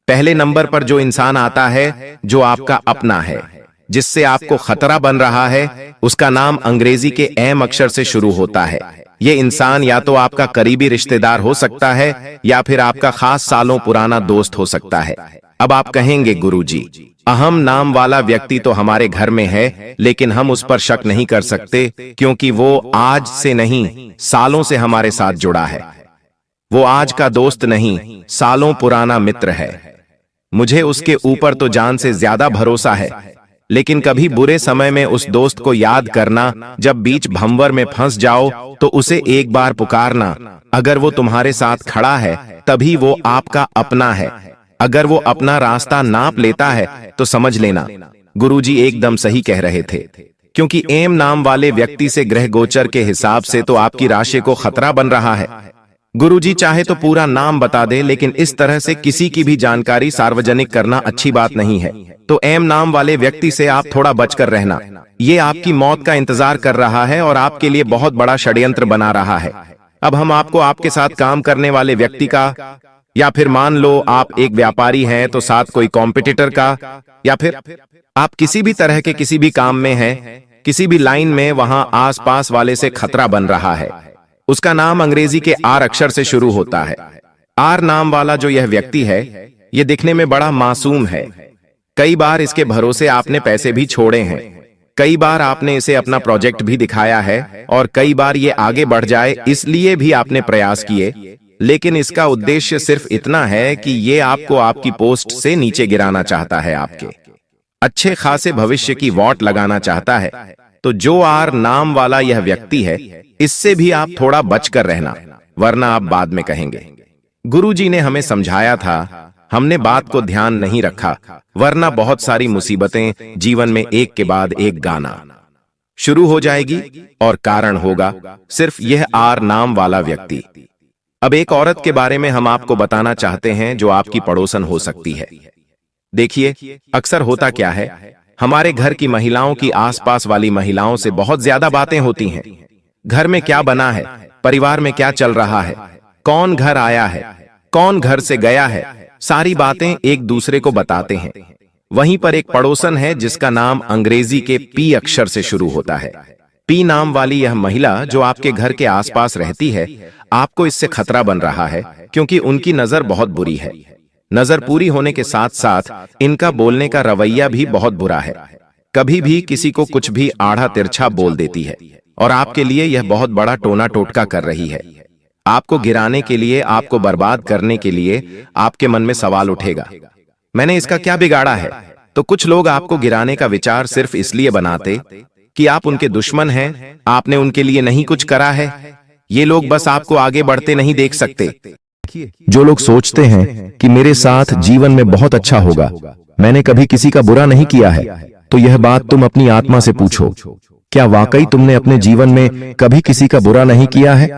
पहले नंबर पर जो इंसान आता है, जो आपका अपना है, जिससे आपको खतरा बन रहा है, उसका नाम अंग्रेजी के एम अक्षर से शुरू होता है। ये इंसान या तो आपका करीबी रिश्तेदार हो सकता है या फिर आपका खास सालों पुराना दोस्त हो सकता है। अब आप कहेंगे, गुरुजी, अहम नाम वाला व्यक्ति तो हमारे घर में है, लेकिन हम उस पर शक नहीं कर सकते, क्योंकि वो आज से नहीं सालों से हमारे साथ जुड़ा है। वो आज का दोस्त नहीं, सालों पुराना मित्र है। मुझे उसके ऊपर तो जान से ज्यादा भरोसा है, लेकिन कभी बुरे समय में उस दोस्त को याद करना। जब बीच भंवर में फंस जाओ तो उसे एक बार पुकारना। अगर वो तुम्हारे साथ खड़ा है तभी वो आपका अपना है। अगर वो अपना रास्ता नाप लेता है तो समझ लेना गुरुजी एकदम सही कह रहे थे, क्योंकि एम नाम वाले व्यक्ति से ग्रह गोचर के हिसाब से तो आपकी राशि को खतरा बन रहा है। गुरुजी चाहे तो पूरा नाम बता दे, लेकिन इस तरह से किसी की भी जानकारी सार्वजनिक करना अच्छी बात नहीं है। तो एम नाम वाले व्यक्ति से आप थोड़ा बचकर रहना। ये आपकी मौत का इंतजार कर रहा है और आपके लिए बहुत बड़ा षड्यंत्र बना रहा है। अब हम आपको आपके साथ काम करने वाले व्यक्ति का, या फिर मान लो आप एक व्यापारी हैं तो साथ कोई कॉम्पिटिटर का, या फिर आप किसी भी तरह के किसी भी काम में हैं, किसी भी लाइन में, वहां आसपास वाले से खतरा बन रहा है। उसका नाम अंग्रेजी के आर अक्षर से शुरू होता है। आर नाम वाला जो यह व्यक्ति है, यह दिखने में बड़ा मासूम है। कई बार इसके भरोसे आपने पैसे भी छोड़े हैं, कई बार आपने इसे अपना प्रोजेक्ट भी दिखाया है, और कई बार ये आगे बढ़ जाए इसलिए भी आपने प्रयास किए, लेकिन इसका उद्देश्य सिर्फ इतना है कि ये आपको आपकी पोस्ट से नीचे गिराना चाहता है, आपके अच्छे खासे भविष्य की वॉट लगाना चाहता है। तो जो आर नाम वाला यह व्यक्ति है, इससे भी आप थोड़ा बचकर रहना, वरना आप बाद में कहेंगे गुरुजी ने हमें समझाया था, हमने बात को ध्यान नहीं रखा, वरना बहुत सारी मुसीबतें जीवन में एक के बाद एक गाना शुरू हो जाएगी। और कारण होगा सिर्फ यह आर नाम वाला व्यक्ति। अब एक औरत के बारे में हम आपको बताना चाहते हैं जो आपकी पड़ोसन हो सकती है। देखिए, अक्सर होता क्या है, हमारे घर की महिलाओं की आसपास वाली महिलाओं से बहुत ज्यादा बातें होती हैं। घर में क्या बना है, परिवार में क्या चल रहा है, कौन घर आया है, कौन घर से गया है, सारी बातें एक दूसरे को बताते हैं। वहीं पर एक पड़ोसन है जिसका नाम अंग्रेजी के पी अक्षर से शुरू होता है। पी नाम वाली यह महिला जो आपके घर के आसपास रहती है, आपको इससे खतरा बन रहा है, क्योंकि उनकी नजर बहुत बुरी है। नजर पूरी होने के साथ साथ इनका बोलने का रवैया भी बहुत बुरा है। कभी भी किसी को कुछ भी आड़ा तिरछा बोल देती है, और आपके लिए यह बहुत बड़ा टोना टोटका कर रही है। आपको गिराने के लिए, आपको बर्बाद करने के लिए आपके मन में सवाल उठेगा, मैंने इसका क्या बिगाड़ा है? तो कुछ लोग आपको गिराने का विचार सिर्फ इसलिए बनाते कि आप उनके दुश्मन हैं, आपने उनके लिए नहीं कुछ करा है। ये लोग बस आपको आगे बढ़ते नहीं देख सकते। जो लोग सोचते हैं कि मेरे साथ जीवन में बहुत अच्छा होगा, मैंने कभी किसी का बुरा नहीं किया है, तो यह बात तुम अपनी आत्मा से पूछो, क्या वाकई तुमने अपने जीवन में कभी किसी का बुरा नहीं किया है?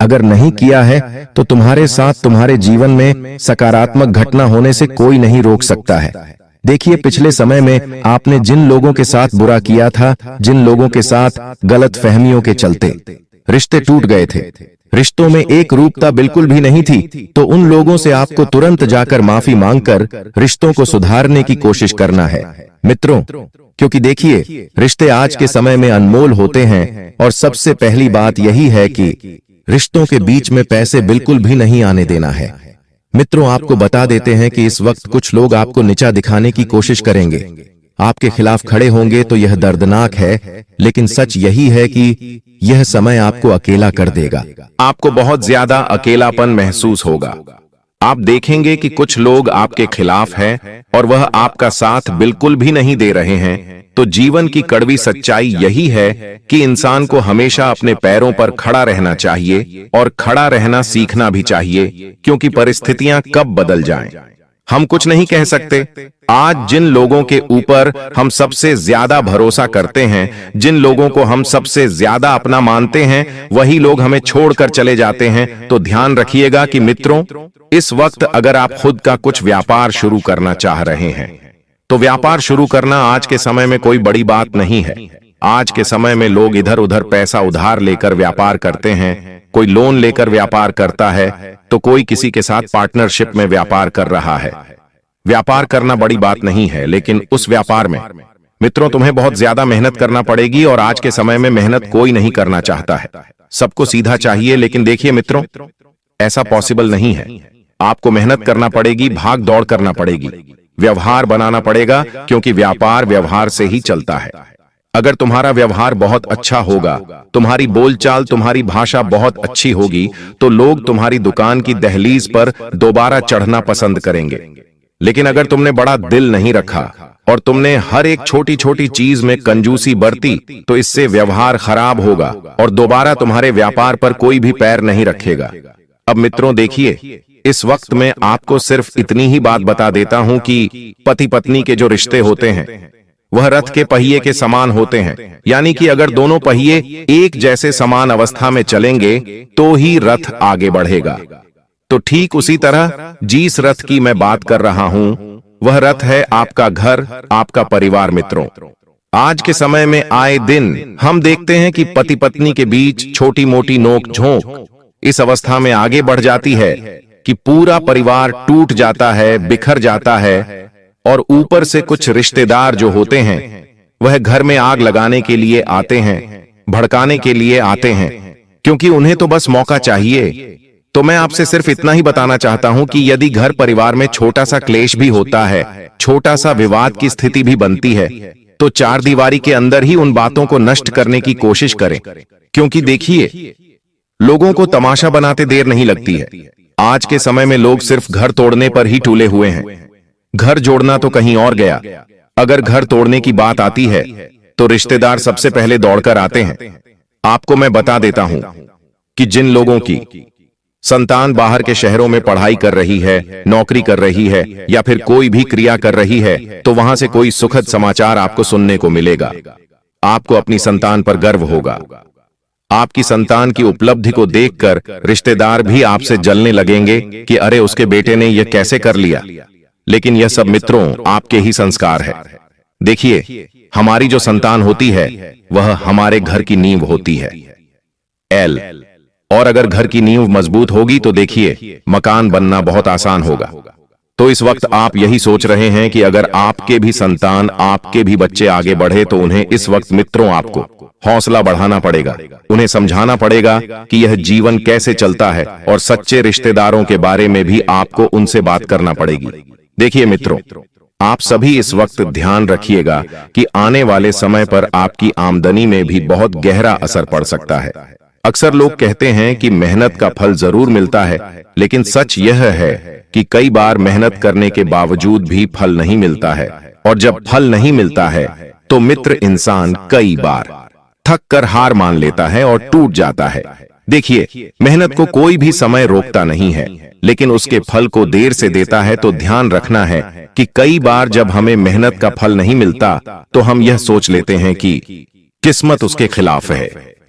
अगर नहीं किया है तो तुम्हारे साथ तुम्हारे जीवन में सकारात्मक घटना होने से कोई नहीं रोक सकता है। देखिए, पिछले समय में आपने जिन लोगों के साथ बुरा किया था, जिन लोगों के साथ गलत फहमियों के चलते रिश्ते टूट गए थे, रिश्तों में एक रूपता बिल्कुल भी नहीं थी, तो उन लोगों से आपको तुरंत जाकर माफी मांगकर रिश्तों को सुधारने की कोशिश करना है मित्रों। क्योंकि देखिए, रिश्ते आज के समय में अनमोल होते हैं और सबसे पहली बात यही है कि रिश्तों के बीच में पैसे बिल्कुल भी नहीं आने देना है। मित्रों, आपको बता देते हैं कि इस वक्त कुछ लोग आपको नीचा दिखाने की कोशिश करेंगे, आपके खिलाफ खड़े होंगे, तो यह दर्दनाक है, लेकिन सच यही है कि यह समय आपको अकेला कर देगा। आपको बहुत ज्यादा अकेलापन महसूस होगा। आप देखेंगे कि कुछ लोग आपके खिलाफ हैं और वह आपका साथ बिल्कुल भी नहीं दे रहे हैं। तो जीवन की कड़वी सच्चाई यही है कि इंसान को हमेशा अपने पैरों पर खड़ा रहना चाहिए और खड़ा रहना सीखना भी चाहिए, क्योंकि परिस्थितियां कब बदल जाएं, हम कुछ नहीं कह सकते। आज जिन लोगों के ऊपर हम सबसे ज्यादा भरोसा करते हैं, जिन लोगों को हम सबसे ज्यादा अपना मानते हैं, वही लोग हमें छोड़कर चले जाते हैं। तो ध्यान रखिएगा कि मित्रों, इस वक्त अगर आप खुद का कुछ व्यापार शुरू करना चाह रहे हैं, तो व्यापार शुरू करना आज के समय में कोई बड़ी बात नहीं है। आज के समय में लोग इधर उधर पैसा उधार लेकर व्यापार करते हैं, कोई लोन लेकर व्यापार करता है, तो कोई किसी के साथ पार्टनरशिप में व्यापार कर रहा है। व्यापार करना बड़ी बात नहीं है, लेकिन उस व्यापार में मित्रों तुम्हें बहुत ज्यादा मेहनत करना पड़ेगी, और आज के समय में मेहनत कोई नहीं करना चाहता है, सबको सीधा चाहिए। लेकिन देखिए मित्रों, ऐसा पॉसिबल नहीं है। आपको मेहनत करना पड़ेगी, भाग दौड़ करना पड़ेगी, व्यवहार बनाना पड़ेगा, क्योंकि व्यापार व्यवहार से ही चलता है। अगर तुम्हारा व्यवहार बहुत अच्छा होगा, तुम्हारी बोलचाल, तुम्हारी भाषा बहुत अच्छी होगी, तो लोग तुम्हारी दुकान की दहलीज पर दोबारा चढ़ना पसंद करेंगे। लेकिन अगर तुमने बड़ा दिल नहीं रखा और तुमने हर एक छोटी छोटी चीज में कंजूसी बरती, तो इससे व्यवहार खराब होगा और दोबारा तुम्हारे व्यापार पर कोई भी पैर नहीं रखेगा। अब मित्रों देखिए, इस वक्त में आपको सिर्फ इतनी ही बात बता देता हूं कि पति पत्नी के जो रिश्ते होते हैं वह रथ के पहिए के समान होते हैं, यानी कि अगर दोनों पहिए एक जैसे समान अवस्था में चलेंगे तो ही रथ आगे बढ़ेगा। तो ठीक उसी तरह जिस रथ की मैं बात कर रहा हूं, वह रथ है आपका घर, आपका परिवार। मित्रों, आज के समय में आए दिन हम देखते हैं कि पति पत्नी के बीच छोटी मोटी नोक झोंक इस अवस्था में आगे बढ़ जाती है कि पूरा परिवार टूट जाता है, बिखर जाता है, और ऊपर से कुछ रिश्तेदार जो होते हैं वह घर में आग लगाने के लिए आते हैं, भड़काने के लिए आते हैं, क्योंकि उन्हें तो बस मौका चाहिए। तो मैं आपसे सिर्फ इतना ही बताना चाहता हूं कि यदि घर परिवार में छोटा सा क्लेश भी होता है, छोटा सा विवाद की स्थिति भी बनती है, तो चार दीवारी के अंदर ही उन बातों को नष्ट करने की कोशिश करें, क्योंकि देखिए, लोगों को तमाशा बनाते देर नहीं लगती है। आज के समय में लोग सिर्फ घर तोड़ने पर ही टूले हुए हैं, घर जोड़ना तो कहीं और गया। अगर घर तोड़ने की बात आती है तो रिश्तेदार सबसे पहले दौड़कर आते हैं। आपको मैं बता देता हूं कि जिन लोगों की संतान बाहर के शहरों में पढ़ाई कर रही है, नौकरी कर रही है, या फिर कोई भी क्रिया कर रही है, तो वहां से कोई सुखद समाचार आपको सुनने को मिलेगा। आपको अपनी संतान पर गर्व होगा। आपकी संतान की उपलब्धि को देखकर रिश्तेदार भी आपसे जलने लगेंगे कि अरे उसके बेटे ने यह कैसे कर लिया। लेकिन यह सब मित्रों आपके ही संस्कार है। देखिए, हमारी जो संतान होती है वह हमारे घर की नींव होती है। एल और अगर घर की नींव मजबूत होगी तो देखिए, मकान बनना बहुत आसान होगा। तो इस वक्त आप यही सोच रहे हैं कि अगर आपके भी संतान, आपके भी बच्चे आगे बढ़े, तो उन्हें इस वक्त मित्रों आपको हौसला बढ़ाना पड़ेगा, उन्हें समझाना पड़ेगा कि यह जीवन कैसे चलता है, और सच्चे रिश्तेदारों के बारे में भी आपको उनसे बात करना पड़ेगी। देखिए मित्रों, आप सभी इस वक्त ध्यान रखिएगा कि आने वाले समय पर आपकी आमदनी में भी बहुत गहरा असर पड़ सकता है। अक्सर लोग कहते हैं कि मेहनत का फल जरूर मिलता है, लेकिन सच यह है कि कई बार मेहनत करने के बावजूद भी फल नहीं मिलता है, और जब फल नहीं मिलता है तो मित्र इंसान कई बार थक कर हार मान लेता है और टूट जाता है। देखिए, मेहनत को कोई भी समय रोकता नहीं है, लेकिन उसके फल को देर से देता है। तो ध्यान रखना है कि कई बार जब हमें मेहनत का फल नहीं मिलता तो हम यह सोच लेते हैं कि किस्मत उसके खिलाफ है,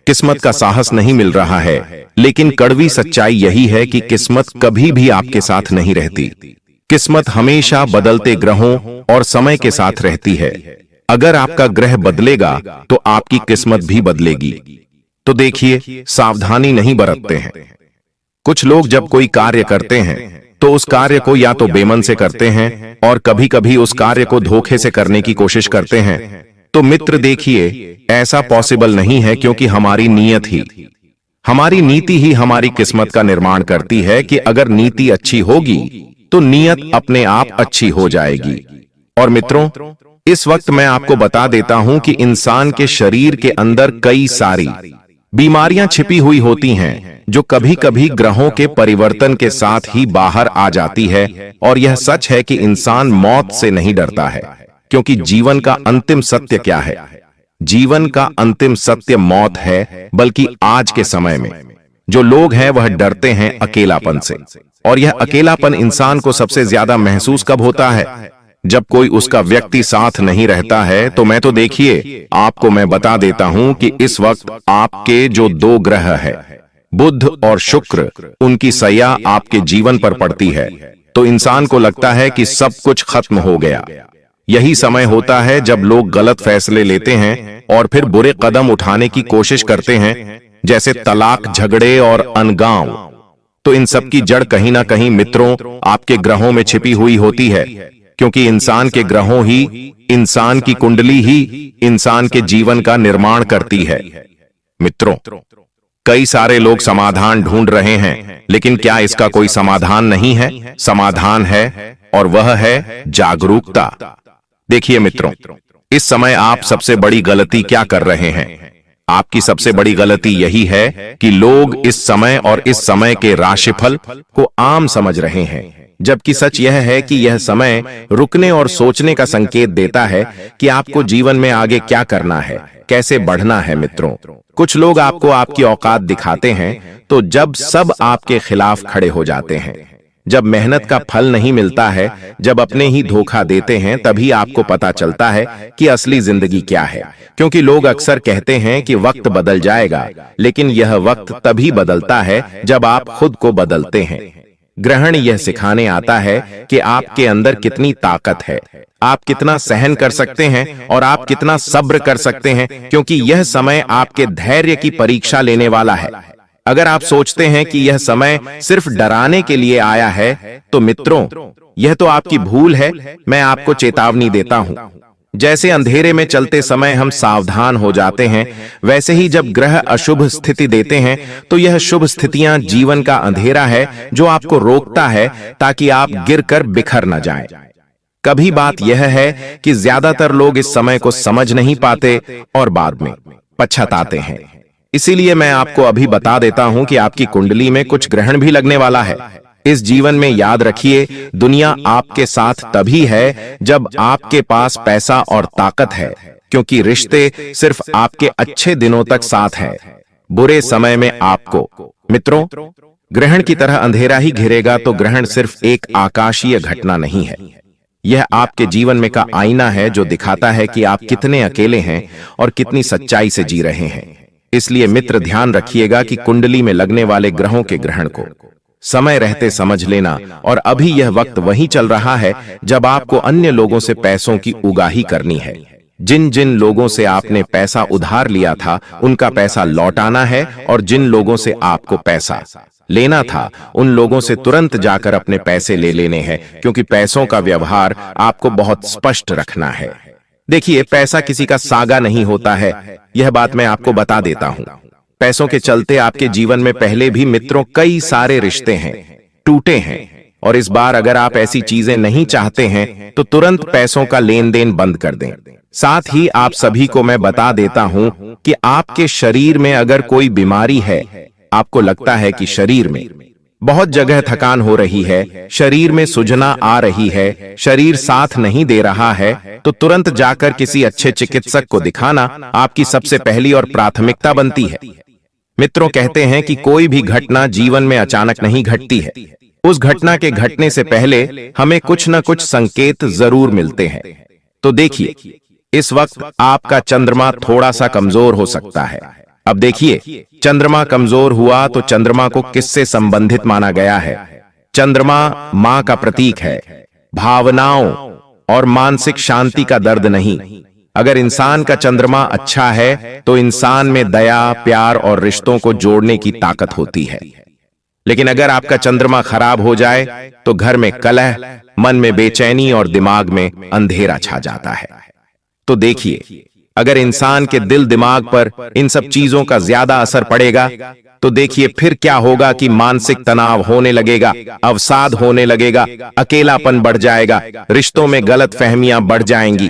किस्मत का साहस नहीं मिल रहा है। लेकिन कड़वी सच्चाई यही है कि किस्मत कभी भी आपके साथ नहीं रहती। किस्मत हमेशा बदलते ग्रहों और समय के साथ रहती है। अगर आपका ग्रह बदलेगा तो आपकी किस्मत भी बदलेगी। तो देखिए, सावधानी नहीं बरतते हैं। कुछ लोग जब कोई कार्य करते हैं तो उस कार्य को या तो बेमन से करते हैं और कभी कभी उस कार्य को धोखे से करने की कोशिश करते हैं। तो मित्र देखिए, ऐसा पॉसिबल नहीं है, क्योंकि हमारी नीति ही हमारी किस्मत का निर्माण करती है कि अगर नीति अच्छी होगी तो नियत अपने आप अच्छी हो जाएगी। और मित्रों, इस वक्त मैं आपको बता देता हूं कि इंसान के शरीर के अंदर कई सारी बीमारियां छिपी हुई होती हैं, जो कभी कभी ग्रहों के परिवर्तन के साथ ही बाहर आ जाती है। और यह सच है कि इंसान मौत से नहीं डरता है, क्योंकि जीवन का अंतिम सत्य क्या है? जीवन का अंतिम सत्य मौत है। बल्कि आज के समय में जो लोग हैं वह डरते हैं अकेलापन से। और यह अकेलापन इंसान को सबसे ज्यादा महसूस कब होता है? जब कोई उसका व्यक्ति साथ नहीं रहता है। तो देखिए, आपको मैं बता देता हूं कि इस वक्त आपके जो दो ग्रह है, बुध और शुक्र, उनकी सया आपके जीवन पर पड़ती है। तो इंसान को लगता है कि सब कुछ खत्म हो गया। यही समय होता है जब लोग गलत फैसले लेते हैं और फिर बुरे कदम उठाने की कोशिश करते हैं, जैसे तलाक, झगड़े और अनगांव। तो इन सब की जड़ कहीं ना कहीं मित्रों आपके ग्रहों में छिपी हुई होती है, क्योंकि इंसान के ग्रहों ही, इंसान की कुंडली ही इंसान के जीवन का निर्माण करती है। मित्रों, कई सारे लोग समाधान ढूंढ रहे हैं, लेकिन क्या इसका कोई समाधान नहीं है? समाधान है, और वह है जागरूकता। देखिए मित्रों, इस समय आप सबसे बड़ी गलती क्या कर रहे हैं? आपकी सबसे बड़ी गलती यही है कि लोग इस समय और इस समय के राशिफल को आम समझ रहे हैं, जबकि सच यह है कि यह समय रुकने और सोचने का संकेत देता है कि आपको जीवन में आगे क्या करना है, कैसे बढ़ना है। मित्रों, कुछ लोग आपको आपकी औकात दिखाते हैं, तो जब सब आपके खिलाफ खड़े हो जाते हैं, जब मेहनत का फल नहीं मिलता है, जब अपने ही धोखा देते हैं, तभी आपको पता चलता है कि असली जिंदगी क्या है। क्योंकि लोग अक्सर कहते हैं कि वक्त बदल जाएगा, लेकिन यह वक्त तभी बदलता है जब आप खुद को बदलते हैं। ग्रहण यह सिखाने आता है कि आपके अंदर कितनी ताकत है, आप कितना सहन कर सकते हैं और आप कितना सब्र कर सकते हैं, क्योंकि यह समय आपके धैर्य की परीक्षा लेने वाला है। अगर आप सोचते हैं कि यह समय सिर्फ डराने के लिए आया है, तो मित्रों यह तो आपकी भूल है। मैं आपको चेतावनी देता हूं, जैसे अंधेरे में चलते समय हम सावधान हो जाते हैं, वैसे ही जब ग्रह अशुभ स्थिति देते हैं तो यह शुभ स्थितियां जीवन का अंधेरा है जो आपको रोकता है, ताकि आप गिरकर बिखर न जाएं। कभी बात यह है कि ज्यादातर लोग इस समय को समझ नहीं पाते और बाद में पछताते हैं। इसीलिए मैं आपको अभी बता देता हूं कि आपकी कुंडली में कुछ ग्रहण भी लगने वाला है। इस जीवन में याद रखिए, दुनिया आपके साथ तभी है जब आपके पास पैसा और ताकत है, क्योंकि रिश्ते सिर्फ आपके अच्छे दिनों तक साथ हैं, बुरे समय में आपको। मित्रों, ग्रहण की तरह अंधेरा ही घिरेगा, तो ग्रहण सिर्फ एक आकाशीय घटना नहीं है, यह आपके जीवन में का आईना है जो दिखाता है कि आप कितने अकेले हैं और कितनी सच्चाई से जी रहे हैं। इसलिए मित्र, ध्यान रखिएगा कि कुंडली में लगने वाले ग्रहों के ग्रहण को समय रहते समझ लेना। और अभी यह वक्त वही चल रहा है जब आपको अन्य लोगों से पैसों की उगाही करनी है। जिन जिन लोगों से आपने पैसा उधार लिया था, उनका पैसा लौटाना है, और जिन लोगों से आपको पैसा लेना था, उन लोगों से तुरंत जाकर अपने पैसे ले लेने हैं, क्योंकि पैसों का व्यवहार आपको बहुत स्पष्ट रखना है। देखिए, पैसा किसी का सागा नहीं होता है, यह बात मैं आपको बता देता हूं। पैसों के चलते आपके जीवन में पहले भी मित्रों कई सारे रिश्ते हैं, टूटे हैं, और इस बार अगर आप ऐसी चीजें नहीं चाहते हैं तो तुरंत पैसों का लेन देन बंद कर दें। साथ ही आप सभी को मैं बता देता हूं कि आपके शरीर में अगर कोई बीमारी है, आपको लगता है कि शरीर में बहुत जगह थकान हो रही है, शरीर में सूजन आ रही है, शरीर साथ नहीं दे रहा है, तो तुरंत जाकर किसी अच्छे चिकित्सक को दिखाना आपकी सबसे पहली और प्राथमिकता बनती है। मित्रों, कहते हैं कि कोई भी घटना जीवन में अचानक नहीं घटती है। उस घटना के घटने से पहले हमें कुछ न कुछ संकेत जरूर मिलते हैं। तो देखिए, इस वक्त आपका चंद्रमा थोड़ा सा कमजोर हो सकता है। अब देखिए, चंद्रमा कमजोर हुआ तो चंद्रमा को किससे संबंधित माना गया है? चंद्रमा मां का प्रतीक है, भावनाओं और मानसिक शांति का दर्द नहीं। अगर इंसान का चंद्रमा अच्छा है तो इंसान में दया, प्यार और रिश्तों को जोड़ने की ताकत होती है। लेकिन अगर आपका चंद्रमा खराब हो जाए तो घर में कलह, मन में बेचैनी और दिमाग में अंधेरा छा जाता है। तो देखिए, अगर इंसान के दिल दिमाग पर इन सब चीजों का ज्यादा असर पड़ेगा तो देखिए फिर क्या होगा कि मानसिक तनाव होने लगेगा, अवसाद होने लगेगा, अकेलापन बढ़ जाएगा, रिश्तों में गलतफहमियां बढ़ जाएंगी।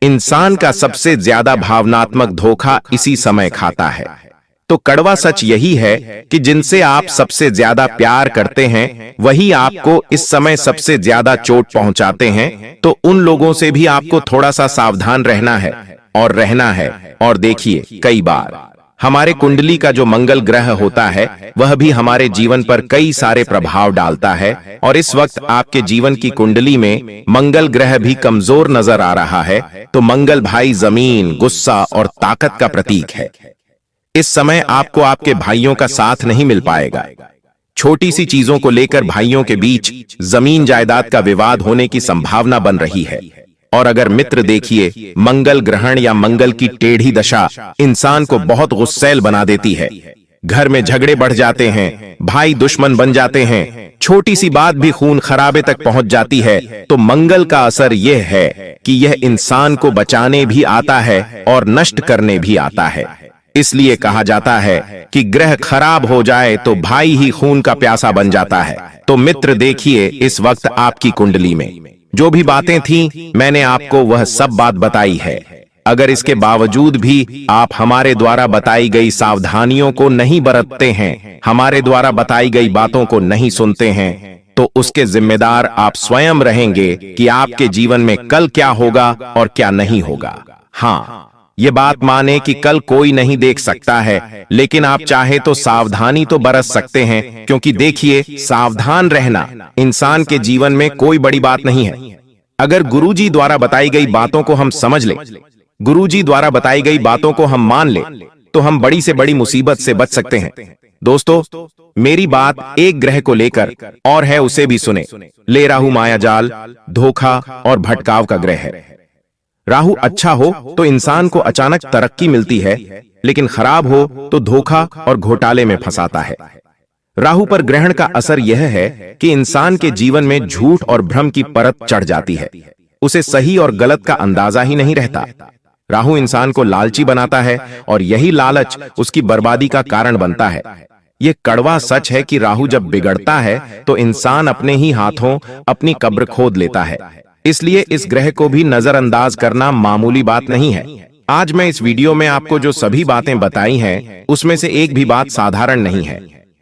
इंसान का सबसे ज्यादा भावनात्मक धोखा इसी समय खाता है। तो कड़वा सच यही है कि जिनसे आप सबसे ज्यादा प्यार करते हैं वही आपको इस समय सबसे ज्यादा चोट पहुंचाते हैं। तो उन लोगों से भी आपको थोड़ा सा सावधान रहना है और रहना है। और देखिए, कई बार हमारे कुंडली का जो मंगल ग्रह होता है वह भी हमारे जीवन पर कई सारे प्रभाव डालता है। और इस वक्त आपके जीवन की कुंडली में मंगल ग्रह भी कमजोर नजर आ रहा है। तो मंगल भाई जमीन, गुस्सा और ताकत का प्रतीक है। इस समय आपको आपके भाइयों का साथ नहीं मिल पाएगा। छोटी सी चीजों को लेकर भाइयों के बीच जमीन जायदाद का विवाद होने की संभावना बन रही है। और अगर मित्र देखिए, मंगल ग्रहण या मंगल की टेढ़ी दशा इंसान को बहुत गुस्सैल बना देती है। घर में झगड़े बढ़ जाते हैं, भाई दुश्मन बन जाते हैं, छोटी सी बात भी खून खराबे तक पहुंच जाती है। तो मंगल का असर यह है कि यह इंसान को बचाने भी आता है और नष्ट करने भी आता है। इसलिए कहा जाता है कि ग्रह खराब हो जाए तो भाई ही खून का प्यासा बन जाता है। तो मित्र देखिए, इस वक्त आपकी कुंडली में जो भी बातें थी मैंने आपको वह सब बात बताई है। अगर इसके बावजूद भी आप हमारे द्वारा बताई गई सावधानियों को नहीं बरतते हैं, हमारे द्वारा बताई गई बातों को नहीं सुनते हैं, तो उसके जिम्मेदार आप स्वयं रहेंगे कि आपके जीवन में कल क्या होगा और क्या नहीं होगा। हाँ, ये बात माने कि कल कोई नहीं देख सकता है, लेकिन आप चाहे तो सावधानी तो बरत सकते हैं। क्योंकि देखिए, सावधान रहना इंसान के जीवन में कोई बड़ी बात नहीं है। अगर गुरुजी द्वारा बताई गई बातों को हम समझ लें, गुरुजी द्वारा बताई गई बातों को हम मान लें, तो हम बड़ी से बड़ी मुसीबत से बच सकते हैं। दोस्तों, मेरी बात एक ग्रह को लेकर और है, उसे भी सुने। ले राहु मायाजाल, धोखा और भटकाव का ग्रह है। राहु अच्छा हो तो इंसान को अचानक तरक्की मिलती है, लेकिन खराब हो तो धोखा और घोटाले में फंसाता है। राहु पर ग्रहण का असर यह है कि इंसान के जीवन में झूठ और भ्रम की परत चढ़ जाती है। उसे सही और गलत का अंदाजा ही नहीं रहता। राहु इंसान को लालची बनाता है और यही लालच उसकी बर्बादी का कारण बनता है। यह कड़वा सच है कि राहु जब बिगड़ता है तो इंसान अपने ही हाथों अपनी कब्र खोद लेता है। इसलिए इस ग्रह को भी नजरअंदाज करना मामूली बात नहीं है। आज मैं इस वीडियो में आपको जो सभी बातें बताई हैं, उसमें से एक भी बात साधारण नहीं है।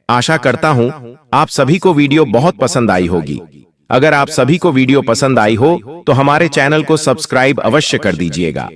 आशा करता हूं आप सभी को वीडियो बहुत पसंद आई होगी। अगर आप सभी को वीडियो पसंद आई हो तो हमारे चैनल को सब्सक्राइब अवश्य कर दीजिएगा।